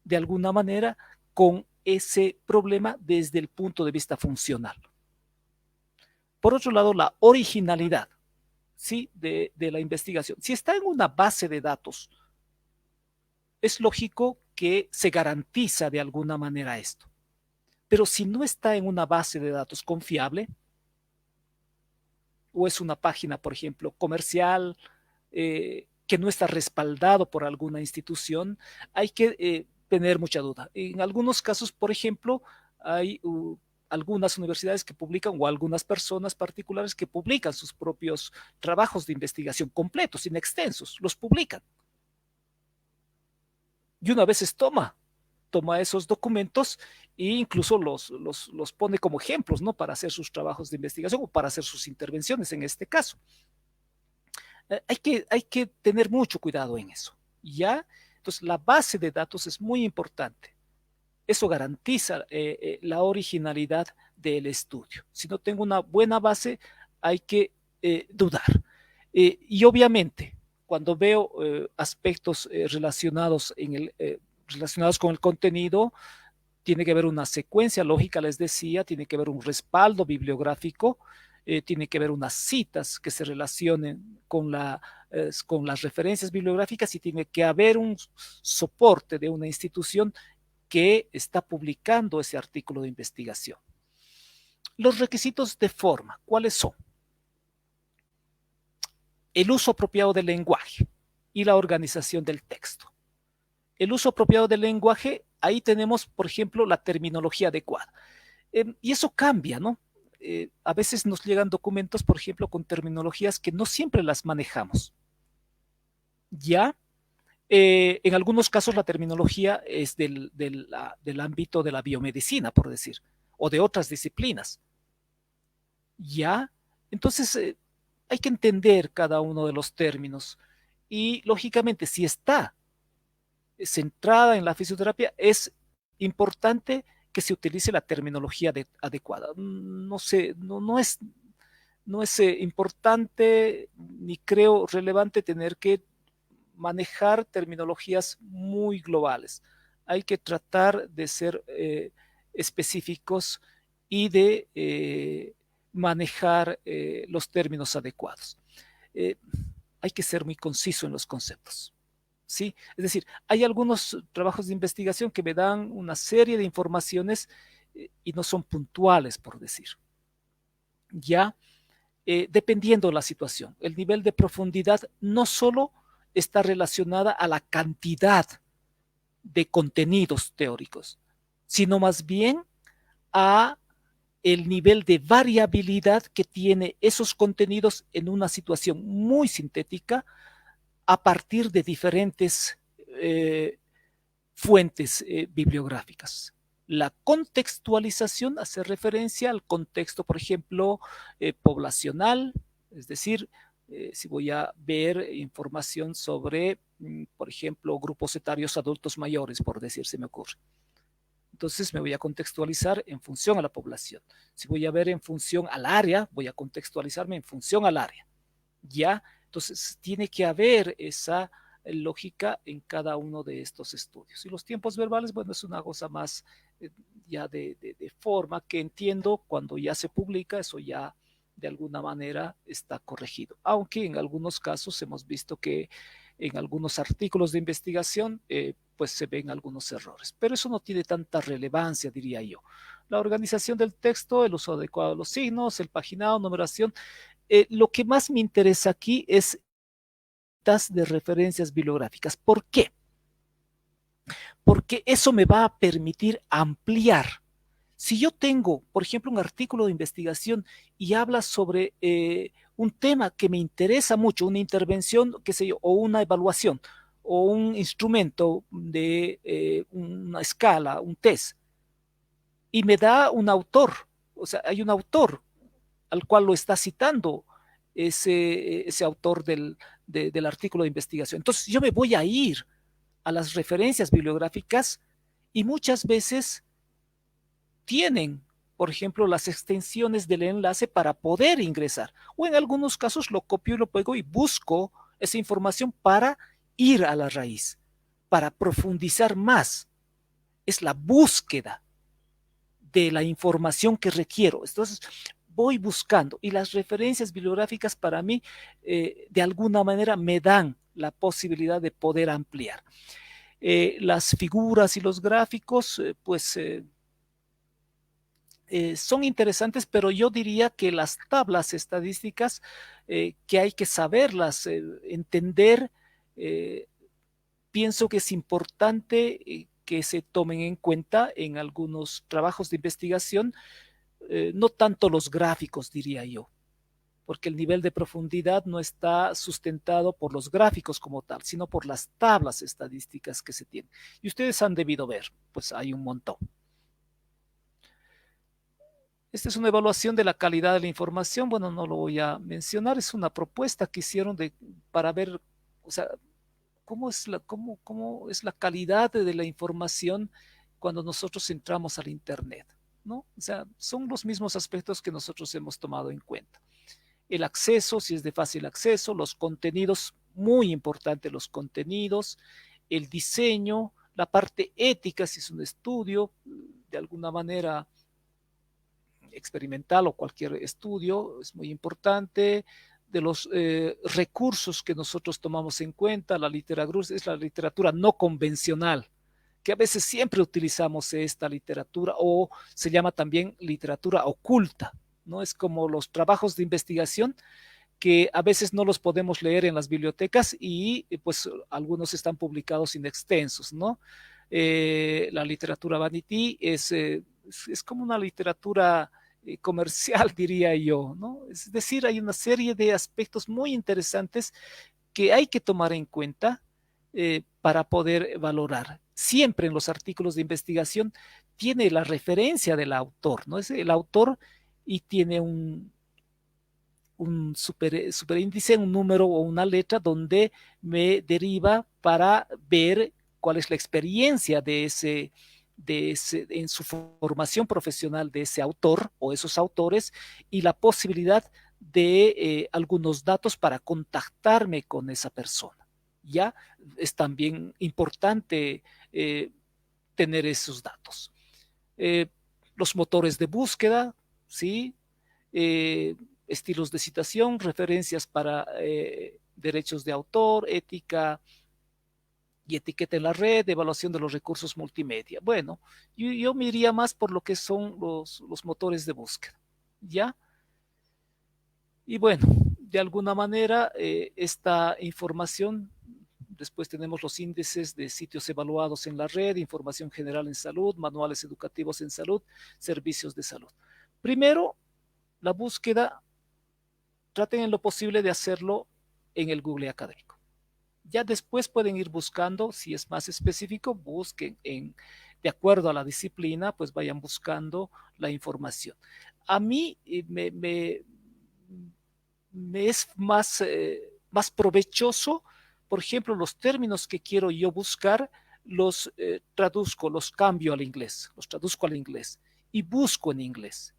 de alguna manera con ese problema desde el punto de vista funcional. Por otro lado, la originalidad, ¿sí? de la investigación. Si está en una base de datos, es lógico que se garantiza de alguna manera esto. Pero si no está en una base de datos confiable, o es una página, por ejemplo, comercial, que no está respaldado por alguna institución, hay que tener mucha duda. En algunos casos, por ejemplo, hay algunas universidades que publican o algunas personas particulares que publican sus propios trabajos de investigación completos, inextensos, los publican. Y una vez toma esos documentos e incluso los pone como ejemplos, ¿no? Para hacer sus trabajos de investigación o para hacer sus intervenciones en este caso. Hay que tener mucho cuidado en eso, ¿ya? Entonces, la base de datos es muy importante. Eso garantiza la originalidad del estudio. Si no tengo una buena base, hay que dudar. Y obviamente, cuando veo aspectos relacionados con el contenido, tiene que haber una secuencia lógica, les decía, tiene que haber un respaldo bibliográfico, tiene que haber unas citas que se relacionen con las referencias bibliográficas y tiene que haber un soporte de una institución que está publicando ese artículo de investigación. Los requisitos de forma, ¿cuáles son? El uso apropiado del lenguaje y la organización del texto. El uso apropiado del lenguaje, ahí tenemos, por ejemplo, la terminología adecuada. Y eso cambia, ¿no? A veces nos llegan documentos, por ejemplo, con terminologías que no siempre las manejamos. Ya, en algunos casos la terminología es del ámbito de la biomedicina, por decir, o de otras disciplinas. Ya, entonces hay que entender cada uno de los términos y lógicamente si está centrada en la fisioterapia es importante que se utilice la terminología adecuada. No sé, no es importante ni creo relevante tener que manejar terminologías muy globales. Hay que tratar de ser específicos y de manejar los términos adecuados. Eh, hay que ser muy conciso en los conceptos. ¿Sí? Es decir, hay algunos trabajos de investigación que me dan una serie de informaciones y no son puntuales, por decir. Ya, dependiendo de la situación, el nivel de profundidad no solo está relacionada a la cantidad de contenidos teóricos, sino más bien a el nivel de variabilidad que tiene esos contenidos en una situación muy sintética a partir de diferentes fuentes bibliográficas. La contextualización hace referencia al contexto, por ejemplo, poblacional, es decir, si voy a ver información sobre, por ejemplo, grupos etarios adultos mayores, por decir, se me ocurre. Entonces me voy a contextualizar en función a la población. Si voy a ver en función al área, voy a contextualizarme en función al área. ¿Ya? Entonces tiene que haber esa lógica en cada uno de estos estudios. Y los tiempos verbales, bueno, es una cosa más ya de forma que entiendo cuando ya se publica, eso ya de alguna manera está corregido. Aunque en algunos casos hemos visto que en algunos artículos de investigación pues se ven algunos errores, pero eso no tiene tanta relevancia, diría yo. La organización del texto, el uso adecuado de los signos, el paginado, numeración, lo que más me interesa aquí es de referencias bibliográficas. ¿Por qué? Porque eso me va a permitir ampliar. Si yo tengo, por ejemplo, un artículo de investigación y habla sobre un tema que me interesa mucho, una intervención, qué sé yo, o una evaluación, o un instrumento de una escala, un test, y me da un autor, o sea, hay un autor al cual lo está citando ese autor del artículo de investigación. Entonces yo me voy a ir a las referencias bibliográficas y muchas veces tienen, por ejemplo, las extensiones del enlace para poder ingresar. O en algunos casos lo copio y lo pego y busco esa información para ir a la raíz, para profundizar más. Es la búsqueda de la información que requiero. Entonces, voy buscando y las referencias bibliográficas para mí, de alguna manera, me dan la posibilidad de poder ampliar. Las figuras y los gráficos, pues son interesantes, pero yo diría que las tablas estadísticas que hay que saberlas, entender eh, pienso que es importante que se tomen en cuenta en algunos trabajos de investigación, no tanto los gráficos, diría yo, porque el nivel de profundidad no está sustentado por los gráficos como tal, sino por las tablas estadísticas que se tienen. Y ustedes han debido ver, pues hay un montón. Esta es una evaluación de la calidad de la información. Bueno, no lo voy a mencionar, es una propuesta que hicieron para ver, o sea, cómo es la calidad de la información cuando nosotros entramos al Internet, ¿no? O sea, son los mismos aspectos que nosotros hemos tomado en cuenta. El acceso, si es de fácil acceso, los contenidos, muy importante los contenidos, el diseño, la parte ética, si es un estudio, de alguna manera experimental o cualquier estudio, es muy importante, de los recursos que nosotros tomamos en cuenta, la literatura es la literatura no convencional, que a veces siempre utilizamos esta literatura o se llama también literatura oculta, ¿no? Es como los trabajos de investigación que a veces no los podemos leer en las bibliotecas y pues algunos están publicados in extensos, ¿no? La literatura vanity es como una literatura comercial, diría yo, ¿no? Es decir, hay una serie de aspectos muy interesantes que hay que tomar en cuenta para poder valorar. Siempre en los artículos de investigación tiene la referencia del autor, ¿no? Es el autor y tiene un superíndice, un número o una letra donde me deriva para ver cuál es la experiencia en su formación profesional de ese autor o esos autores y la posibilidad de algunos datos para contactarme con esa persona. Ya es también importante tener esos datos. Eh, los motores de búsqueda, ¿sí? Eh, estilos de citación, referencias para derechos de autor, ética y etiqueta en la red, evaluación de los recursos multimedia. Bueno, yo me iría más por lo que son los motores de búsqueda, ¿ya? Y bueno, de alguna manera, esta información, después tenemos los índices de sitios evaluados en la red, información general en salud, manuales educativos en salud, servicios de salud. Primero, la búsqueda, traten en lo posible de hacerlo en el Google académico. Ya después pueden ir buscando, si es más específico, busquen de acuerdo a la disciplina, pues vayan buscando la información. A mí me es más provechoso, por ejemplo, los términos que quiero yo buscar, los traduzco, los cambio al inglés, los traduzco al inglés y busco en inglés,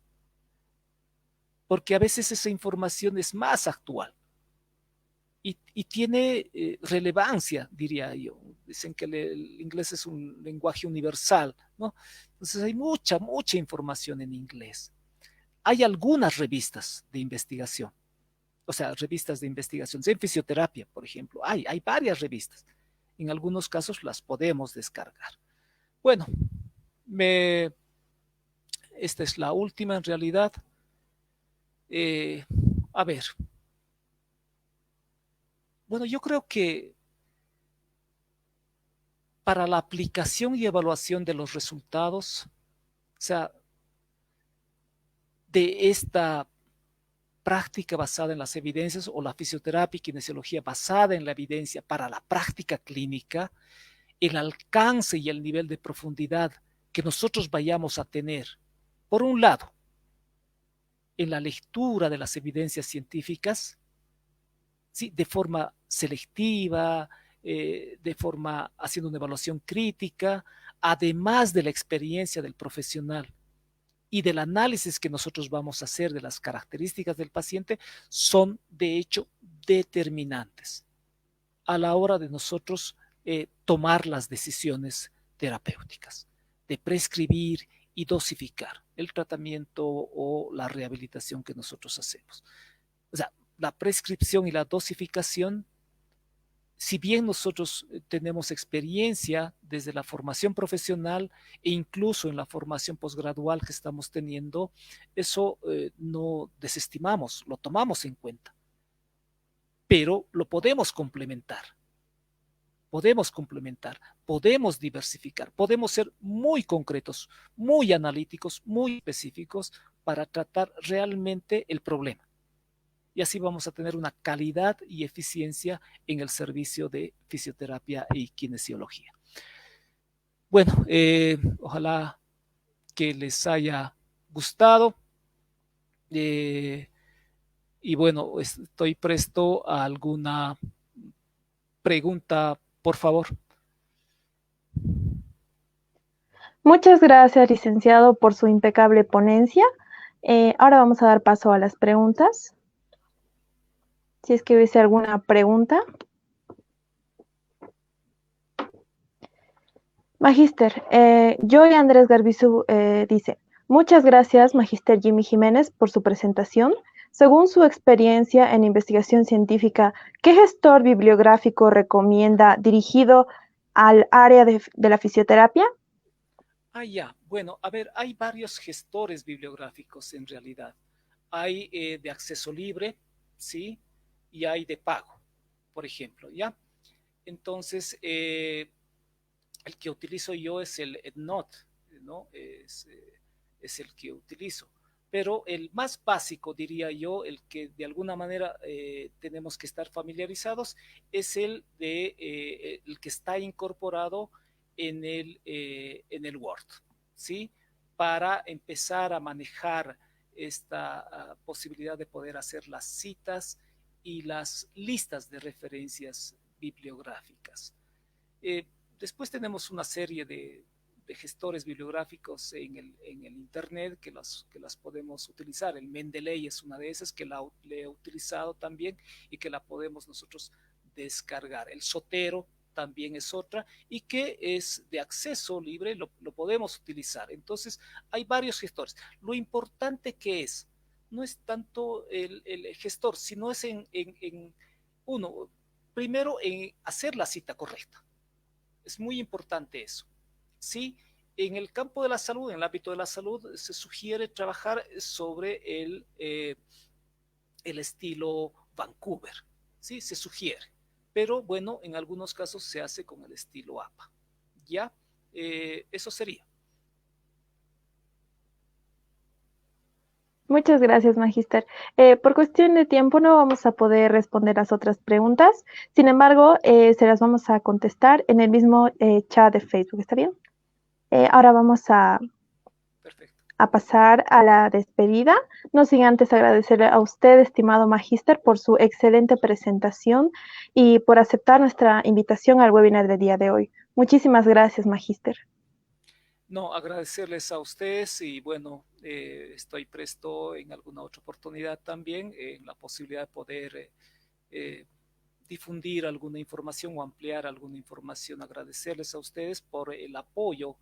porque a veces esa información es más actual y tiene relevancia, diría yo. Dicen que el inglés es un lenguaje universal, ¿no? Entonces hay mucha información en inglés. Hay algunas revistas de investigación, o sea, revistas de investigación, en fisioterapia, por ejemplo, hay varias revistas. En algunos casos las podemos descargar. Bueno, me, esta es la última en realidad. Eh, a ver, bueno, yo creo que para la aplicación y evaluación de los resultados, o sea, de esta práctica basada en las evidencias o la fisioterapia y kinesiología basada en la evidencia para la práctica clínica, el alcance y el nivel de profundidad que nosotros vayamos a tener, por un lado, en la lectura de las evidencias científicas, ¿sí? De forma selectiva, de forma haciendo una evaluación crítica, además de la experiencia del profesional y del análisis que nosotros vamos a hacer de las características del paciente, son de hecho determinantes a la hora de nosotros tomar las decisiones terapéuticas, de prescribir y dosificar el tratamiento o la rehabilitación que nosotros hacemos. O sea, la prescripción y la dosificación, si bien nosotros tenemos experiencia desde la formación profesional e incluso en la formación posgradual que estamos teniendo, eso no desestimamos, lo tomamos en cuenta, pero lo podemos complementar. podemos complementar, podemos diversificar, podemos ser muy concretos, muy analíticos, muy específicos para tratar realmente el problema. Y así vamos a tener una calidad y eficiencia en el servicio de fisioterapia y kinesiología. Bueno, ojalá que les haya gustado. Y bueno, estoy presto a alguna pregunta, por favor. Muchas gracias, licenciado, por su impecable ponencia. Ahora vamos a dar paso a las preguntas. Si es que hubiese alguna pregunta. Magíster, Joy Andrés Garbizu dice, muchas gracias, Magíster Jimmy Jiménez, por su presentación. Según su experiencia en investigación científica, ¿qué gestor bibliográfico recomienda dirigido al área de la fisioterapia? Ya. Bueno, a ver, hay varios gestores bibliográficos en realidad. Hay de acceso libre, ¿sí? Y hay de pago, por ejemplo, ¿ya? Entonces, el que utilizo yo es el EndNote, ¿no? Es el que utilizo. Pero el más básico, diría yo, el que de alguna manera tenemos que estar familiarizados, es el que está incorporado en el Word, ¿sí? Para empezar a manejar esta posibilidad de poder hacer las citas y las listas de referencias bibliográficas. Después tenemos una serie de gestores bibliográficos en el Internet que las podemos utilizar. El Mendeley es una de esas que le he utilizado también y que la podemos nosotros descargar. El Sotero también es otra y que es de acceso libre, lo podemos utilizar. Entonces, hay varios gestores. Lo importante que es, no es tanto el gestor, sino es uno, primero en hacer la cita correcta. Es muy importante eso. ¿Sí? En el campo de la salud, en el ámbito de la salud, se sugiere trabajar sobre el estilo Vancouver. ¿Sí? Se sugiere. Pero bueno, en algunos casos se hace con el estilo APA. ¿Ya? Eso sería. Muchas gracias, Magíster. Por cuestión de tiempo no vamos a poder responder las otras preguntas. Sin embargo, se las vamos a contestar en el mismo chat de Facebook. ¿Está bien? Ahora vamos a pasar a la despedida. No sin antes agradecerle a usted, estimado Magíster, por su excelente presentación y por aceptar nuestra invitación al webinar del día de hoy. Muchísimas gracias, Magíster. No, agradecerles a ustedes y bueno, estoy presto en alguna otra oportunidad también en la posibilidad de poder difundir alguna información o ampliar alguna información. Agradecerles a ustedes por el apoyo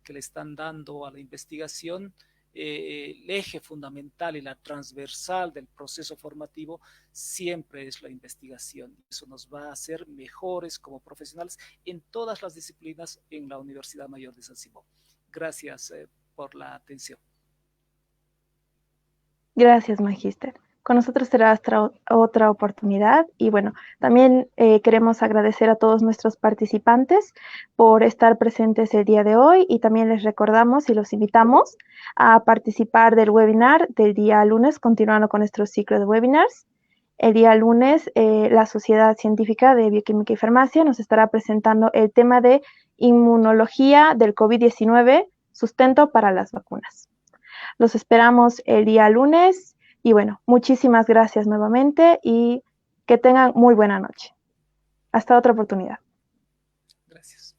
que le están dando a la investigación. El eje fundamental y la transversal del proceso formativo siempre es la investigación. Eso nos va a hacer mejores como profesionales en todas las disciplinas en la Universidad Mayor de San Simón. Gracias por la atención. Gracias, Magíster. Con nosotros será hasta otra oportunidad y bueno, también queremos agradecer a todos nuestros participantes por estar presentes el día de hoy y también les recordamos y los invitamos a participar del webinar del día lunes, continuando con nuestro ciclo de webinars. El día lunes, la Sociedad Científica de Bioquímica y Farmacia nos estará presentando el tema de inmunología del COVID-19, sustento para las vacunas. Los esperamos el día lunes y bueno, muchísimas gracias nuevamente y que tengan muy buena noche. Hasta otra oportunidad. Gracias.